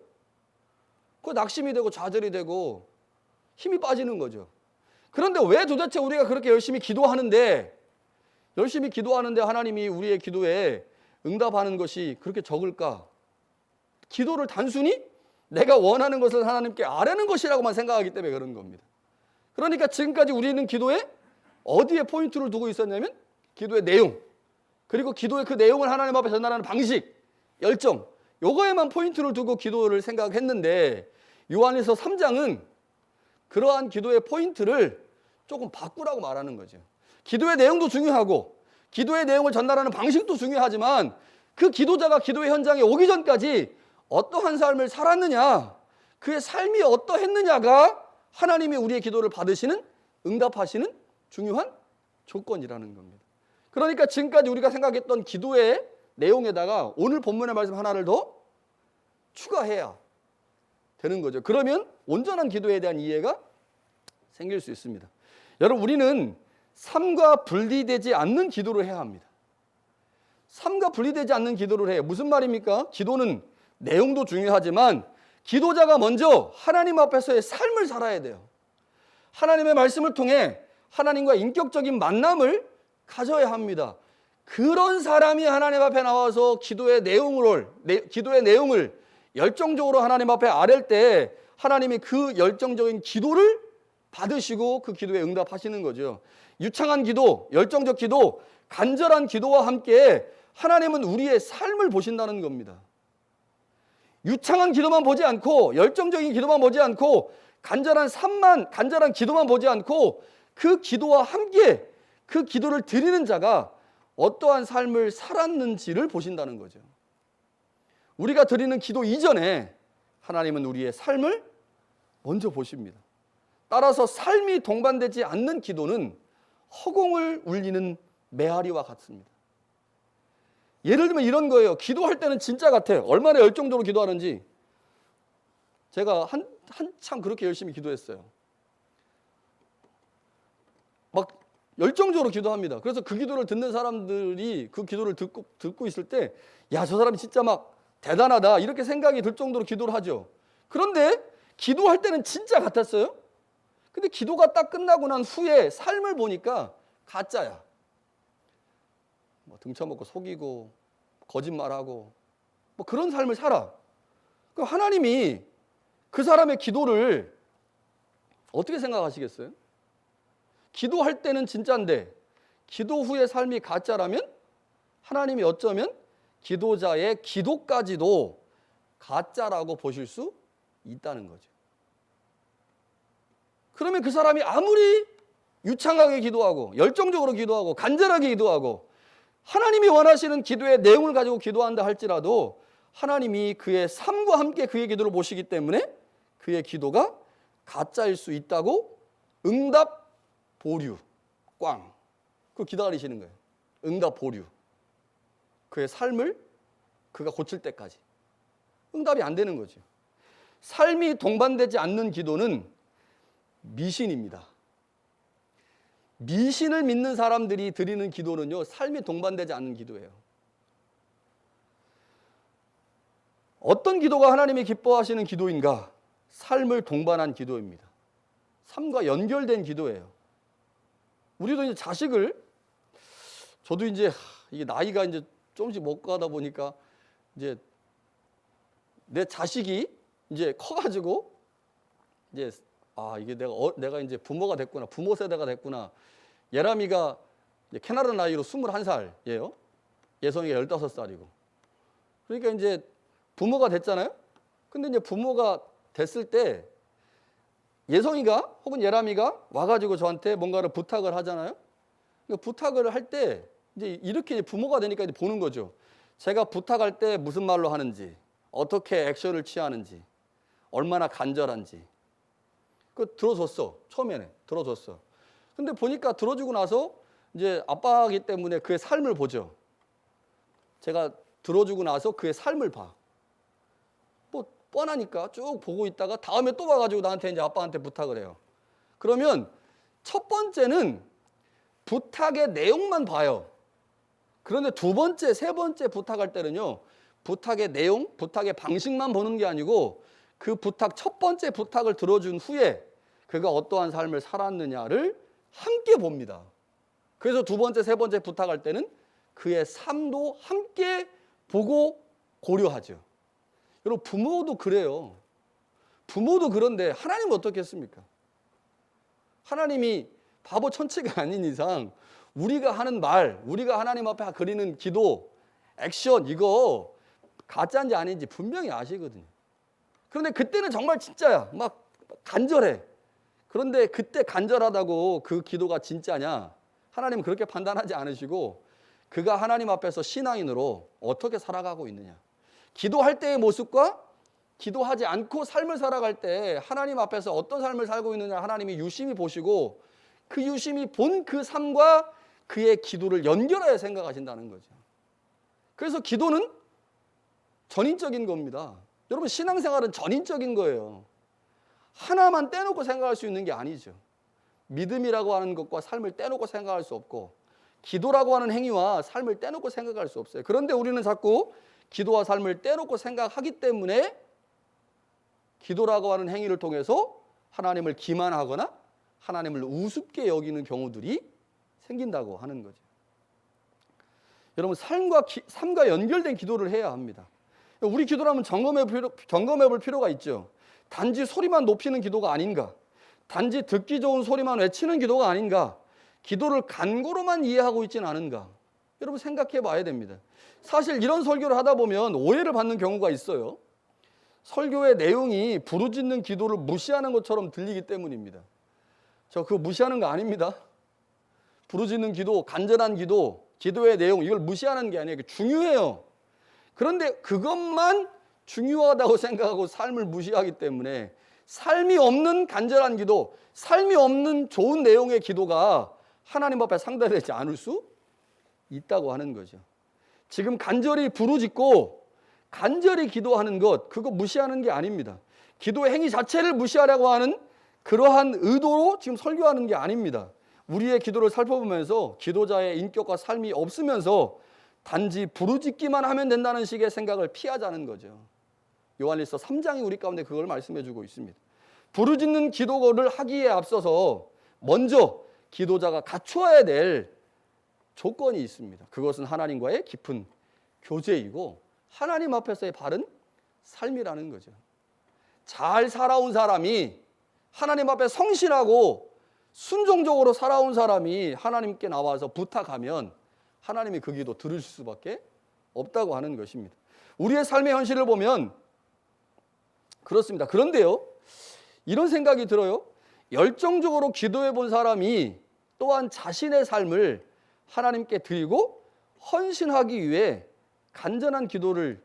그 낙심이 되고 좌절이 되고 힘이 빠지는 거죠. 그런데 왜 도대체 우리가 그렇게 열심히 기도하는데 하나님이 우리의 기도에 응답하는 것이 그렇게 적을까? 기도를 단순히 내가 원하는 것을 하나님께 아뢰는 것이라고만 생각하기 때문에 그런 겁니다. 그러니까 지금까지 우리는 기도에 어디에 포인트를 두고 있었냐면 기도의 내용, 그리고 기도의 그 내용을 하나님 앞에 전달하는 방식, 열정, 요거에만 포인트를 두고 기도를 생각했는데 요한일서 3장은 그러한 기도의 포인트를 조금 바꾸라고 말하는 거죠. 기도의 내용도 중요하고 기도의 내용을 전달하는 방식도 중요하지만 그 기도자가 기도의 현장에 오기 전까지 어떠한 삶을 살았느냐, 그의 삶이 어떠했느냐가 하나님이 우리의 기도를 받으시는, 응답하시는 중요한 조건이라는 겁니다. 그러니까 지금까지 우리가 생각했던 기도의 내용에다가 오늘 본문의 말씀 하나를 더 추가해야 되는 거죠. 그러면 온전한 기도에 대한 이해가 생길 수 있습니다. 여러분, 우리는 삶과 분리되지 않는 기도를 해야 합니다. 삶과 분리되지 않는 기도를 해요. 무슨 말입니까? 기도는 내용도 중요하지만 기도자가 먼저 하나님 앞에서의 삶을 살아야 돼요. 하나님의 말씀을 통해 하나님과 인격적인 만남을 가져야 합니다. 그런 사람이 하나님 앞에 나와서 기도의 내용을 열정적으로 하나님 앞에 아랠 때 하나님이 그 열정적인 기도를 받으시고 그 기도에 응답하시는 거죠. 유창한 기도, 열정적 기도, 간절한 기도와 함께 하나님은 우리의 삶을 보신다는 겁니다. 유창한 기도만 보지 않고 열정적인 기도만 보지 않고 간절한 기도만 보지 않고 그 기도와 함께 그 기도를 드리는 자가 어떠한 삶을 살았는지를 보신다는 거죠. 우리가 드리는 기도 이전에 하나님은 우리의 삶을 먼저 보십니다. 따라서 삶이 동반되지 않는 기도는 허공을 울리는 메아리와 같습니다. 예를 들면 이런 거예요. 기도할 때는 진짜 같아요. 얼마나 열정적으로 기도하는지. 제가 한참 그렇게 열심히 기도했어요. 막 열정적으로 기도합니다. 그래서 그 기도를 듣는 사람들이 그 기도를 듣고 있을 때, 야, 저 사람이 진짜 막 대단하다 이렇게 생각이 들 정도로 기도를 하죠. 그런데 기도할 때는 진짜 같았어요. 근데 기도가 딱 끝나고 난 후에 삶을 보니까 가짜야. 뭐 등쳐먹고 속이고 거짓말하고 뭐 그런 삶을 살아. 그럼 하나님이 그 사람의 기도를 어떻게 생각하시겠어요? 기도할 때는 진짜인데 기도 후의 삶이 가짜라면 하나님이 어쩌면 기도자의 기도까지도 가짜라고 보실 수 있다는 거죠. 그러면 그 사람이 아무리 유창하게 기도하고 열정적으로 기도하고 간절하게 기도하고 하나님이 원하시는 기도의 내용을 가지고 기도한다 할지라도 하나님이 그의 삶과 함께 그의 기도를 보시기 때문에 그의 기도가 가짜일 수 있다고 응답 보류 꽝 그거 기다리시는 거예요. 응답 보류. 그의 삶을 그가 고칠 때까지 응답이 안 되는 거죠. 삶이 동반되지 않는 기도는 미신입니다. 미신을 믿는 사람들이 드리는 기도는요, 삶이 동반되지 않는 기도예요. 어떤 기도가 하나님이 기뻐하시는 기도인가? 삶을 동반한 기도입니다. 삶과 연결된 기도예요. 우리도 이제 자식을, 저도 이제 이게 나이가 이제 조금씩 먹고 하다 보니까 이제 내 자식이 이제 커가지고 이제 이게 내가 이제 부모가 됐구나, 부모 세대가 됐구나. 예람이가 캐나다 나이로 21살이에요. 예성이가 15살이고. 그러니까 이제 부모가 됐잖아요. 근데 이제 부모가 됐을 때 예성이가 혹은 예람이가 와가지고 저한테 뭔가를 부탁을 하잖아요. 그러니까 부탁을 할 때 이제 이렇게 부모가 되니까 이제 보는 거죠. 제가 부탁할 때 무슨 말로 하는지, 어떻게 액션을 취하는지, 얼마나 간절한지. 그 들어줬어. 처음에는 들어줬어. 근데 보니까 들어주고 나서 이제 아빠이기 때문에 그의 삶을 보죠. 제가 들어주고 나서 그의 삶을 봐. 뭐 뻔하니까 쭉 보고 있다가 다음에 또 와가지고 나한테 이제 아빠한테 부탁을 해요. 그러면 첫 번째는 부탁의 내용만 봐요. 그런데 두 번째, 세 번째 부탁할 때는요, 부탁의 내용, 부탁의 방식만 보는 게 아니고 그 부탁, 첫 번째 부탁을 들어준 후에 그가 어떠한 삶을 살았느냐를 함께 봅니다. 그래서 두 번째, 세 번째 부탁할 때는 그의 삶도 함께 보고 고려하죠. 여러분, 부모도 그래요. 부모도 그런데 하나님은 어떻겠습니까? 하나님이 바보 천치가 아닌 이상 우리가 하는 말, 우리가 하나님 앞에 그리는 기도, 액션 이거 가짜인지 아닌지 분명히 아시거든요. 그런데 그때는 정말 진짜야. 막 간절해. 그런데 그때 간절하다고 그 기도가 진짜냐? 하나님은 그렇게 판단하지 않으시고 그가 하나님 앞에서 신앙인으로 어떻게 살아가고 있느냐. 기도할 때의 모습과 기도하지 않고 삶을 살아갈 때 하나님 앞에서 어떤 삶을 살고 있느냐 하나님이 유심히 보시고 그 유심히 본 그 삶과 그의 기도를 연결하여 생각하신다는 거죠. 그래서 기도는 전인적인 겁니다. 여러분, 신앙생활은 전인적인 거예요. 하나만 떼놓고 생각할 수 있는 게 아니죠. 믿음이라고 하는 것과 삶을 떼놓고 생각할 수 없고 기도라고 하는 행위와 삶을 떼놓고 생각할 수 없어요. 그런데 우리는 자꾸 기도와 삶을 떼놓고 생각하기 때문에 기도라고 하는 행위를 통해서 하나님을 기만하거나 하나님을 우습게 여기는 경우들이 생긴다고 하는 거죠. 여러분, 삶과 연결된 기도를 해야 합니다. 우리 기도라면 점검해 볼 필요가 있죠. 단지 소리만 높이는 기도가 아닌가? 단지 듣기 좋은 소리만 외치는 기도가 아닌가? 기도를 간구로만 이해하고 있지는 않은가? 여러분 생각해 봐야 됩니다. 사실 이런 설교를 하다 보면 오해를 받는 경우가 있어요. 설교의 내용이 부르짖는 기도를 무시하는 것처럼 들리기 때문입니다. 저 그거 무시하는 거 아닙니다. 부르짖는 기도, 간절한 기도, 기도의 내용 이걸 무시하는 게 아니에요. 중요해요. 그런데 그것만 중요하다고 생각하고 삶을 무시하기 때문에 삶이 없는 간절한 기도, 삶이 없는 좋은 내용의 기도가 하나님 앞에 상달되지 않을 수 있다고 하는 거죠. 지금 간절히 부르짖고 간절히 기도하는 것, 그거 무시하는 게 아닙니다. 기도의 행위 자체를 무시하려고 하는 그러한 의도로 지금 설교하는 게 아닙니다. 우리의 기도를 살펴보면서 기도자의 인격과 삶이 없으면서 단지 부르짖기만 하면 된다는 식의 생각을 피하자는 거죠. 요한일서 3장이 우리 가운데 그걸 말씀해 주고 있습니다. 부르짖는 기도를 하기에 앞서서 먼저 기도자가 갖추어야 될 조건이 있습니다. 그것은 하나님과의 깊은 교제이고 하나님 앞에서의 바른 삶이라는 거죠. 잘 살아온 사람이 하나님 앞에 성실하고 순종적으로 살아온 사람이 하나님께 나와서 부탁하면 하나님이 그 기도 들으실 수밖에 없다고 하는 것입니다. 우리의 삶의 현실을 보면 그렇습니다. 그런데요, 이런 생각이 들어요. 열정적으로 기도해 본 사람이 또한 자신의 삶을 하나님께 드리고 헌신하기 위해 간절한 기도를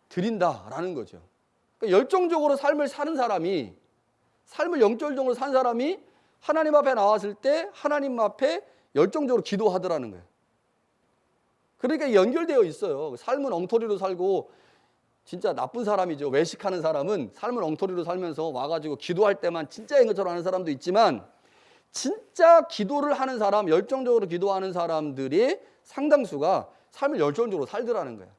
드린다라는 거죠. 그러니까 열정적으로 삶을 사는 사람이, 삶을 영적으로 산 사람이 하나님 앞에 나왔을 때 하나님 앞에 열정적으로 기도하더라는 거예요. 그러니까 연결되어 있어요. 삶은 엉터리로 살고 진짜 나쁜 사람이죠. 외식하는 사람은 삶을 엉터리로 살면서 와가지고 기도할 때만 진짜인 것처럼 하는 사람도 있지만 진짜 기도를 하는 사람, 열정적으로 기도하는 사람들이 상당수가 삶을 열정적으로 살더라는 거예요.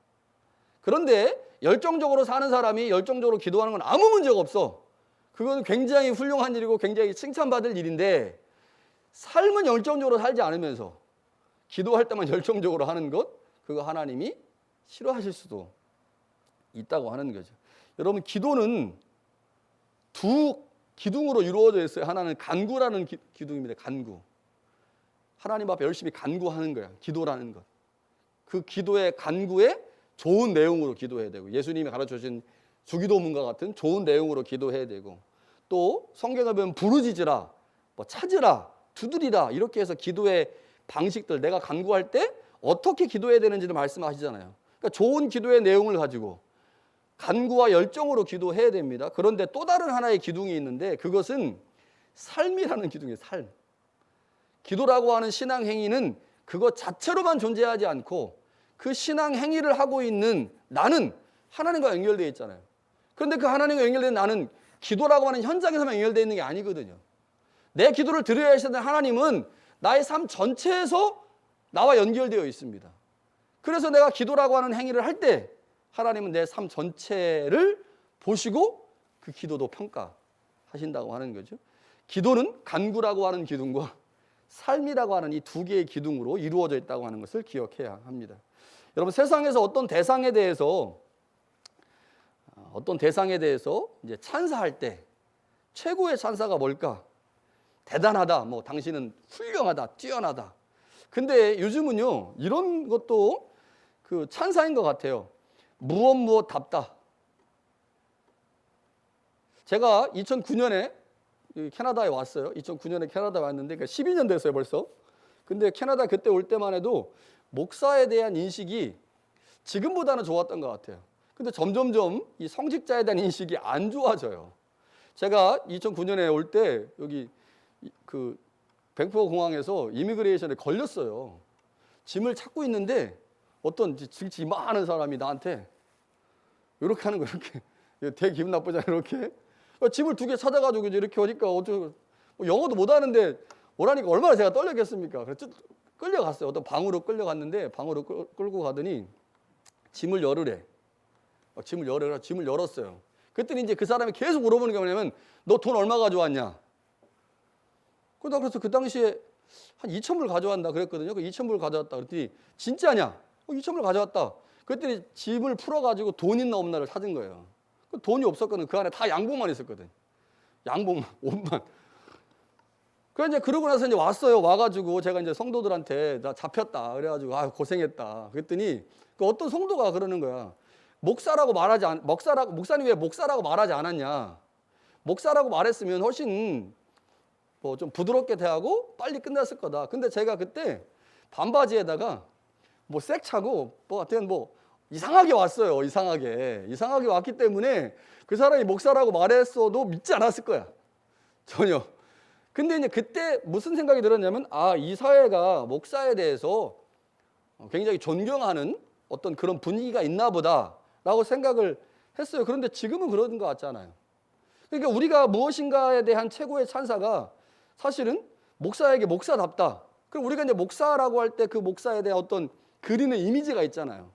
그런데 열정적으로 사는 사람이 열정적으로 기도하는 건 아무 문제가 없어. 그건 굉장히 훌륭한 일이고 굉장히 칭찬받을 일인데 삶은 열정적으로 살지 않으면서 기도할 때만 열정적으로 하는 것, 그거 하나님이 싫어하실 수도 있다고 하는 거죠. 여러분, 기도는 두 기둥으로 이루어져 있어요. 하나는 간구라는 기둥입니다. 간구. 하나님 앞에 열심히 간구하는 거야. 기도라는 것. 그 기도의 간구에 좋은 내용으로 기도해야 되고, 예수님이 가르쳐주신 주기도문과 같은 좋은 내용으로 기도해야 되고, 또 성경에 보면 부르짖으라, 뭐 찾으라, 두드리라 이렇게 해서 기도의 방식들, 내가 간구할 때 어떻게 기도해야 되는지를 말씀하시잖아요. 그러니까 좋은 기도의 내용을 가지고 간구와 열정으로 기도해야 됩니다. 그런데 또 다른 하나의 기둥이 있는데 그것은 삶이라는 기둥이에요. 삶. 기도라고 하는 신앙 행위는 그것 자체로만 존재하지 않고 그 신앙 행위를 하고 있는 나는 하나님과 연결되어 있잖아요. 그런데 그 하나님과 연결된 나는 기도라고 하는 현장에서만 연결되어 있는 게 아니거든요. 내 기도를 드려야 하시는 하나님은 나의 삶 전체에서 나와 연결되어 있습니다. 그래서 내가 기도라고 하는 행위를 할 때 하나님은 내 삶 전체를 보시고 그 기도도 평가하신다고 하는 거죠. 기도는 간구라고 하는 기둥과 삶이라고 하는 이 두 개의 기둥으로 이루어져 있다고 하는 것을 기억해야 합니다. 여러분, 세상에서 어떤 대상에 대해서 이제 찬사할 때 최고의 찬사가 뭘까? 대단하다, 뭐 당신은 훌륭하다, 뛰어나다. 근데 요즘은요 이런 것도 그 찬사인 것 같아요. 무엇답다. 제가 2009년에 캐나다에 왔어요. 2009년에 캐나다에 왔는데 12년 됐어요 벌써. 근데 캐나다 그때 올 때만 해도 목사에 대한 인식이 지금보다는 좋았던 것 같아요. 근데 점점점 이 성직자에 대한 인식이 안 좋아져요. 제가 2009년에 올 때 여기 그 밴쿠버 공항에서 이미그레이션에 걸렸어요. 짐을 찾고 있는데 어떤 등치 이만한 사람이 나한테 이렇게 하는 거, 이렇게 되게 기분 나쁘잖아요. 이렇게 짐을 두 개 찾아가지고 이렇게 오니까 어쩌고 영어도 못 하는데 오라니까 얼마나 제가 떨렸겠습니까? 그래서 끌려갔어요. 어떤 방으로 끌려갔는데 방으로 끌고 가더니 짐을 열으래. 짐을 열었어요. 그랬더니 이제 그 사람이 계속 물어보는 게 뭐냐면 너 돈 얼마 가져왔냐? 그래서 그 당시에 한 2,000불 가져왔다 그랬거든요. 그 2,000불 가져왔다 그랬더니 진짜냐? 2,000불 가져왔다. 그랬더니 짐을 풀어가지고 돈 있나 없나를 찾은 거예요. 돈이 없었거든. 그 안에 다 양복만 있었거든. 양복만, 옷만. 그래 이제 그러고 나서 이제 왔어요. 와가지고 제가 이제 성도들한테 나 잡혔다. 그래가지고 아 고생했다. 그랬더니 그 어떤 성도가 그러는 거야. 목사님 왜 목사라고 말하지 않았냐? 목사라고 말했으면 훨씬 뭐 좀 부드럽게 대하고 빨리 끝났을 거다. 근데 제가 그때 반바지에다가 뭐 색 차고 뭐 하여튼 뭐 이상하게 왔어요. 이상하게 왔기 때문에 그 사람이 목사라고 말했어도 믿지 않았을 거야. 전혀. 근데 이제 그때 무슨 생각이 들었냐면 아, 이 사회가 목사에 대해서 굉장히 존경하는 어떤 그런 분위기가 있나 보다라고 생각을 했어요. 그런데 지금은 그런 것 같잖아요. 그러니까 우리가 무엇인가에 대한 최고의 찬사가 사실은 목사에게 목사답다. 그럼 우리가 이제 목사라고 할 때 그 목사에 대한 어떤 그리는 이미지가 있잖아요.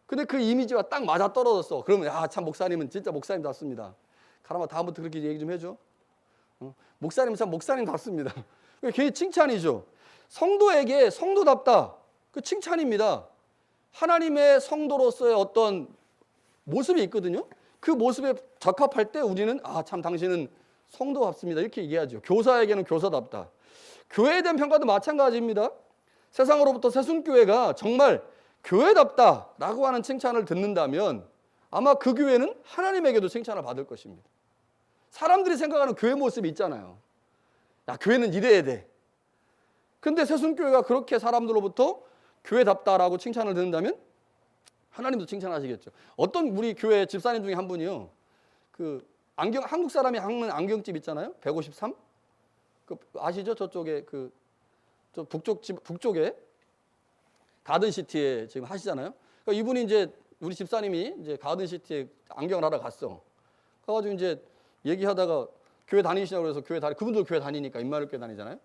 근데 그 이미지와 딱 맞아 떨어졌어. 그러면 야, 참 목사님은 진짜 목사님답습니다. 가라마 다음부터 그렇게 얘기 좀 해줘. 목사님은 참 목사님답습니다. 그게 칭찬이죠. 성도에게 성도답다. 그 칭찬입니다. 하나님의 성도로서의 어떤 모습이 있거든요. 그 모습에 적합할 때 우리는 아, 참 당신은 성도답습니다. 이렇게 얘기하죠. 교사에게는 교사답다. 교회에 대한 평가도 마찬가지입니다. 세상으로부터 새순교회가 정말 교회답다라고 하는 칭찬을 듣는다면 아마 그 교회는 하나님에게도 칭찬을 받을 것입니다. 사람들이 생각하는 교회 모습이 있잖아요. 야, 교회는 이래야 돼. 근데 새순교회가 그렇게 사람들로부터 교회답다라고 칭찬을 듣는다면 하나님도 칭찬하시겠죠. 어떤 우리 교회 집사님 중에 한 분이요. 그 한국 사람이 하는 안경집 있잖아요. 153? 그 아시죠? 저쪽에 저 북쪽에 가든시티에 지금 하시잖아요. 그러니까 이분이 이제 우리 집사님이 이제 가든시티에 안경을 하러 갔어. 가가지고 이제 얘기하다가 교회 다니시냐고 그래서 그분들 교회 다니니까 임마누엘 교회 다니잖아요.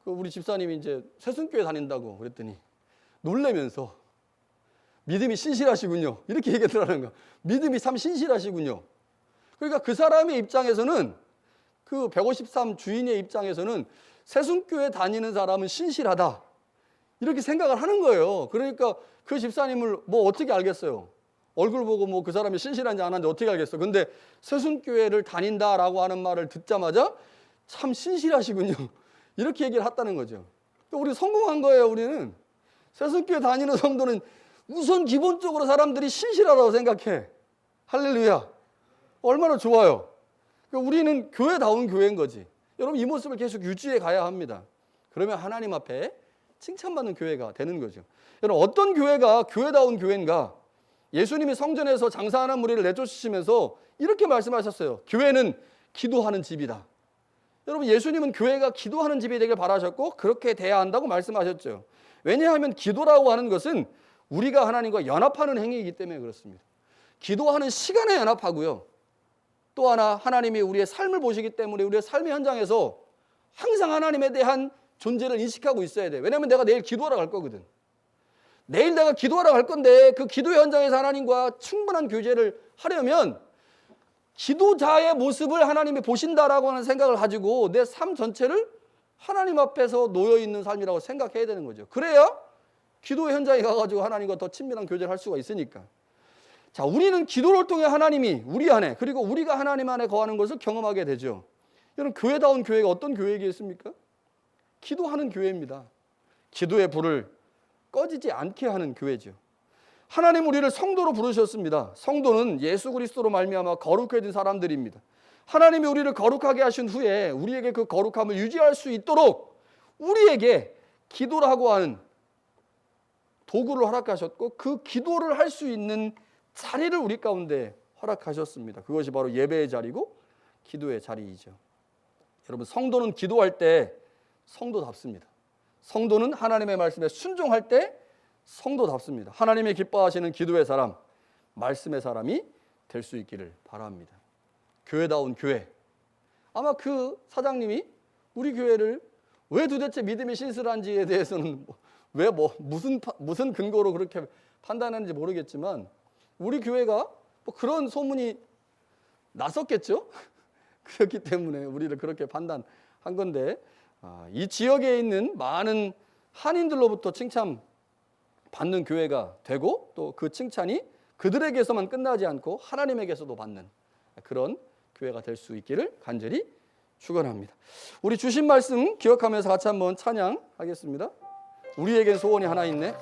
그 우리 집사님이 이제 새순교회 다닌다고 그랬더니 놀래면서 믿음이 신실하시군요. 이렇게 얘기하더라는 거야. 믿음이 참 신실하시군요. 그러니까 그 사람의 입장에서는 그 153 주인의 입장에서는 새순교회 다니는 사람은 신실하다. 이렇게 생각을 하는 거예요. 그러니까 그 집사님을 뭐 어떻게 알겠어요? 얼굴 보고 뭐 그 사람이 신실한지 안 한지 어떻게 알겠어? 근데 새순교회를 다닌다라고 하는 말을 듣자마자 참 신실하시군요. 이렇게 얘기를 했다는 거죠. 우리 성공한 거예요. 우리는 새순교회 다니는 성도는 우선 기본적으로 사람들이 신실하다고 생각해. 할렐루야. 얼마나 좋아요. 우리는 교회다운 교회인 거지. 여러분 이 모습을 계속 유지해 가야 합니다. 그러면 하나님 앞에 칭찬받는 교회가 되는 거죠. 여러분 어떤 교회가 교회다운 교회인가? 예수님이 성전에서 장사하는 무리를 내쫓으시면서 이렇게 말씀하셨어요. 교회는 기도하는 집이다. 여러분 예수님은 교회가 기도하는 집이 되길 바라셨고 그렇게 돼야 한다고 말씀하셨죠. 왜냐하면 기도라고 하는 것은 우리가 하나님과 연합하는 행위이기 때문에 그렇습니다. 기도하는 시간에 연합하고요. 또 하나 하나님이 우리의 삶을 보시기 때문에 우리의 삶의 현장에서 항상 하나님에 대한 존재를 인식하고 있어야 돼. 왜냐하면 내가 내일 기도하러 갈 거거든. 내일 내가 기도하러 갈 건데 그 기도 현장에서 하나님과 충분한 교제를 하려면 기도자의 모습을 하나님이 보신다라고 하는 생각을 가지고 내 삶 전체를 하나님 앞에서 놓여 있는 삶이라고 생각해야 되는 거죠. 그래야 기도 현장에 가가지고 하나님과 더 친밀한 교제를 할 수가 있으니까. 자, 우리는 기도를 통해 하나님이 우리 안에 그리고 우리가 하나님 안에 거하는 것을 경험하게 되죠. 여러분 교회다운 교회가 어떤 교회이겠습니까? 기도하는 교회입니다. 기도의 불을 꺼지지 않게 하는 교회죠. 하나님 우리를 성도로 부르셨습니다. 성도는 예수 그리스도로 말미암아 거룩해진 사람들입니다. 하나님이 우리를 거룩하게 하신 후에 우리에게 그 거룩함을 유지할 수 있도록 우리에게 기도라고 하는 도구를 허락하셨고 그 기도를 할 수 있는 자리를 우리 가운데 허락하셨습니다. 그것이 바로 예배의 자리고 기도의 자리이죠. 여러분 성도는 기도할 때 성도답습니다. 성도는 하나님의 말씀에 순종할 때 성도답습니다. 하나님이 기뻐하시는 기도의 사람, 말씀의 사람이 될 수 있기를 바랍니다. 교회다운 교회. 아마 그 사장님이 우리 교회를 왜 도대체 믿음이 신실한지에 대해서는 무슨 근거로 그렇게 판단하는지 모르겠지만 우리 교회가 뭐 그런 소문이 났었겠죠. 그렇기 때문에 우리를 그렇게 판단한 건데 이 지역에 있는 많은 한인들로부터 칭찬받는 교회가 되고 또 그 칭찬이 그들에게서만 끝나지 않고 하나님에게서도 받는 그런 교회가 될 수 있기를 간절히 축원합니다. 우리 주신 말씀 기억하면서 같이 한번 찬양하겠습니다. 우리에겐 소원이 하나 있네.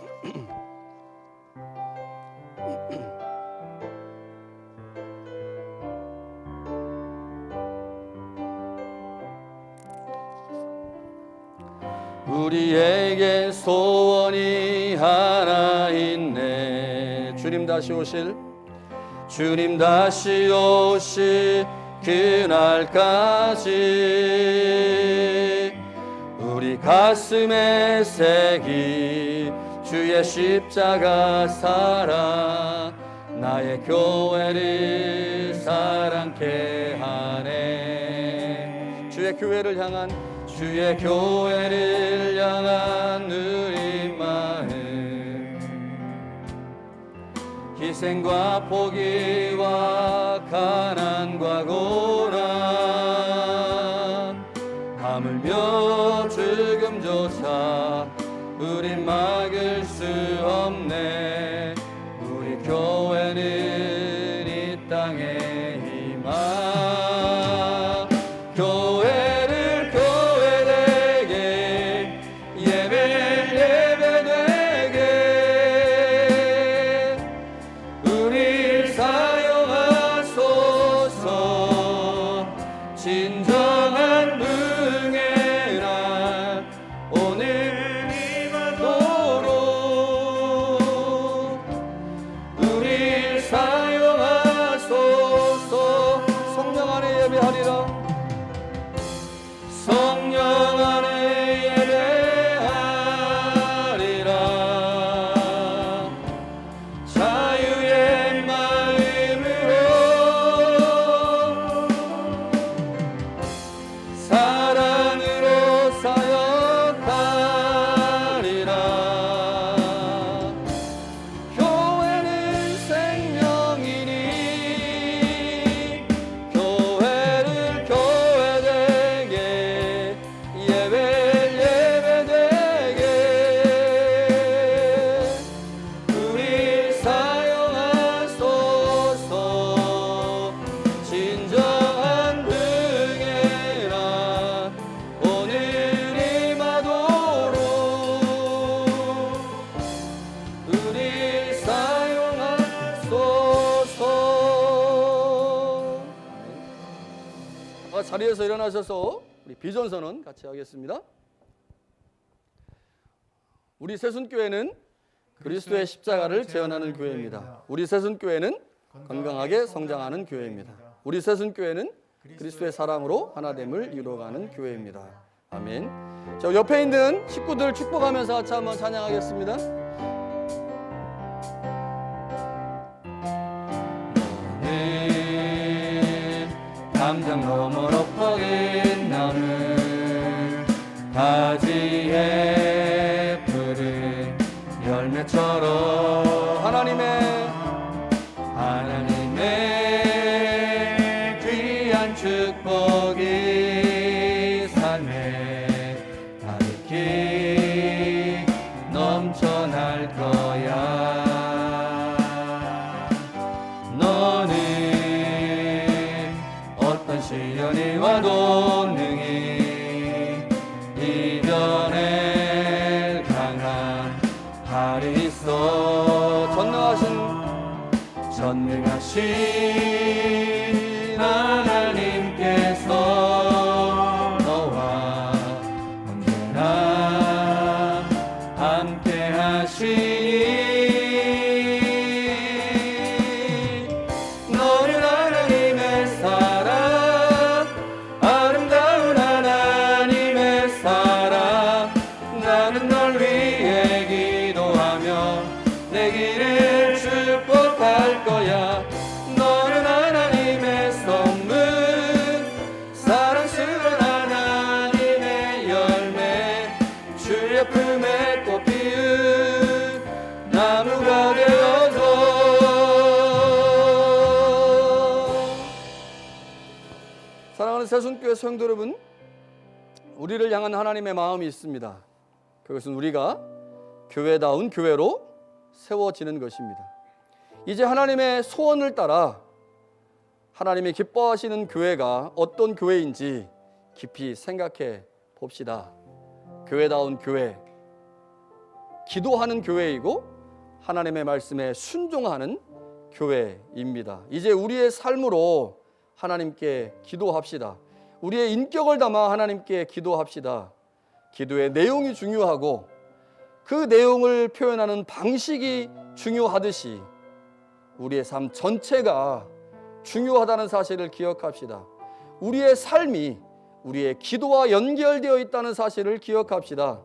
우리에겐 소원이 하나 있네. 주님 다시 오실 그날까지 우리 가슴에 새기 주의 십자가 사랑 나의 교회를 사랑케 하네. 주의 교회를 향한 우리 마음 희생과 포기와 가난과 고난 하물며 죽음조차 우린 막을 수 없네. 우리 교회는 이 땅의 희망 교회를 교회되게 예배되게 우릴 사용하소서. 진정한 능의 날 오늘 임하도록 우릴 사용하소서. 성령 안에 예배하리라. 성령 안에 예배하리라. 자유의 마음으로 사랑으로 사역하리라. 교회는 생명이니 교회를 교회되게 예배되게 우리 사용하소서. 진정한 능의 날 오늘 임하도록 우리 사용하소서. 자리에서 일어나셔서 우리 비전선언 같이 하겠습니다. 우리 새순교회는 그리스도의 십자가를 재현하는 교회입니다. 우리 새순교회는 건강하게 성장하는 교회입니다. 우리 새순교회는 그리스도의 사랑으로 하나됨을 이루어가는 교회입니다. 아멘. 자, 옆에 있는 식구들 축복하면서 같이 한번 찬양하겠습니다. 담장 너머로 퍼진 나무 가지에 푸른 열매처럼 하나님의 귀한 축복이 삶에 가득히 넘쳐날 거야. 너는 어떤 시련이 와도 능히 이겨낼 강한 팔이 있어. 전능하신 하나님께서 너와 언제나 함께 하시니 너는 하나님의 사랑 아름다운 하나님의 사랑. 나는 널 위해 기도하며 내 길을 축복할 거야. 너는 하나님의 선물 사랑스러운 하나님의 열매 주의 품에 꽃 피운 나무가 되어줘. 사랑하는 새순교회 성도 여러분, 우리를 향한 하나님의 마음이 있습니다. 그것은 우리가 교회다운 교회로 세워지는 것입니다. 이제 하나님의 소원을 따라 하나님이 기뻐하시는 교회가 어떤 교회인지 깊이 생각해 봅시다. 교회다운 교회, 기도하는 교회이고 하나님의 말씀에 순종하는 교회입니다. 이제 우리의 삶으로 하나님께 기도합시다. 우리의 인격을 담아 하나님께 기도합시다. 기도의 내용이 중요하고 그 내용을 표현하는 방식이 중요하듯이 우리의 삶 전체가 중요하다는 사실을 기억합시다. 우리의 삶이 우리의 기도와 연결되어 있다는 사실을 기억합시다.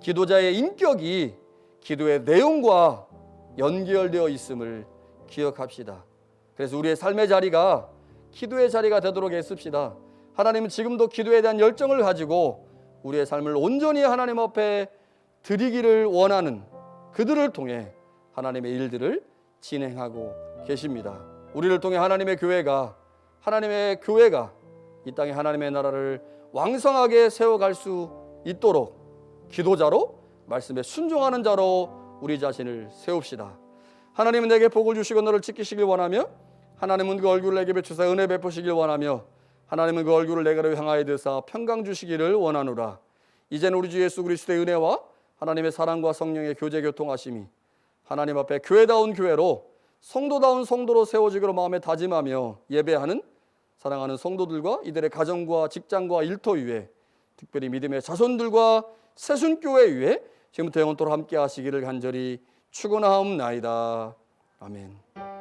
기도자의 인격이 기도의 내용과 연결되어 있음을 기억합시다. 그래서 우리의 삶의 자리가 기도의 자리가 되도록 애씁시다. 하나님은 지금도 기도에 대한 열정을 가지고 우리의 삶을 온전히 하나님 앞에 드리기를 원하는 그들을 통해 하나님의 일들을 진행하고 계십니다. 우리를 통해 하나님의 교회가 이 땅에 하나님의 나라를 왕성하게 세워갈 수 있도록 기도자로 말씀에 순종하는 자로 우리 자신을 세웁시다. 하나님은 내게 복을 주시고 너를 지키시길 원하며 하나님은 그 얼굴을 내게 비추사 은혜 베푸시길 원하며 하나님은 그 얼굴을 내게로 향하여 드사 평강 주시기를 원하노라. 이제는 우리 주 예수 그리스도의 은혜와 하나님의 사랑과 성령의 교제 교통하심이 하나님 앞에 교회다운 교회로 성도다운 성도로 세워지기로 마음에 다짐하며 예배하는 사랑하는 성도들과 이들의 가정과 직장과 일터 위에 특별히 믿음의 자손들과 새순교회 위에 지금부터 영원토록 함께 하시기를 간절히 축원하옵나이다. 아멘.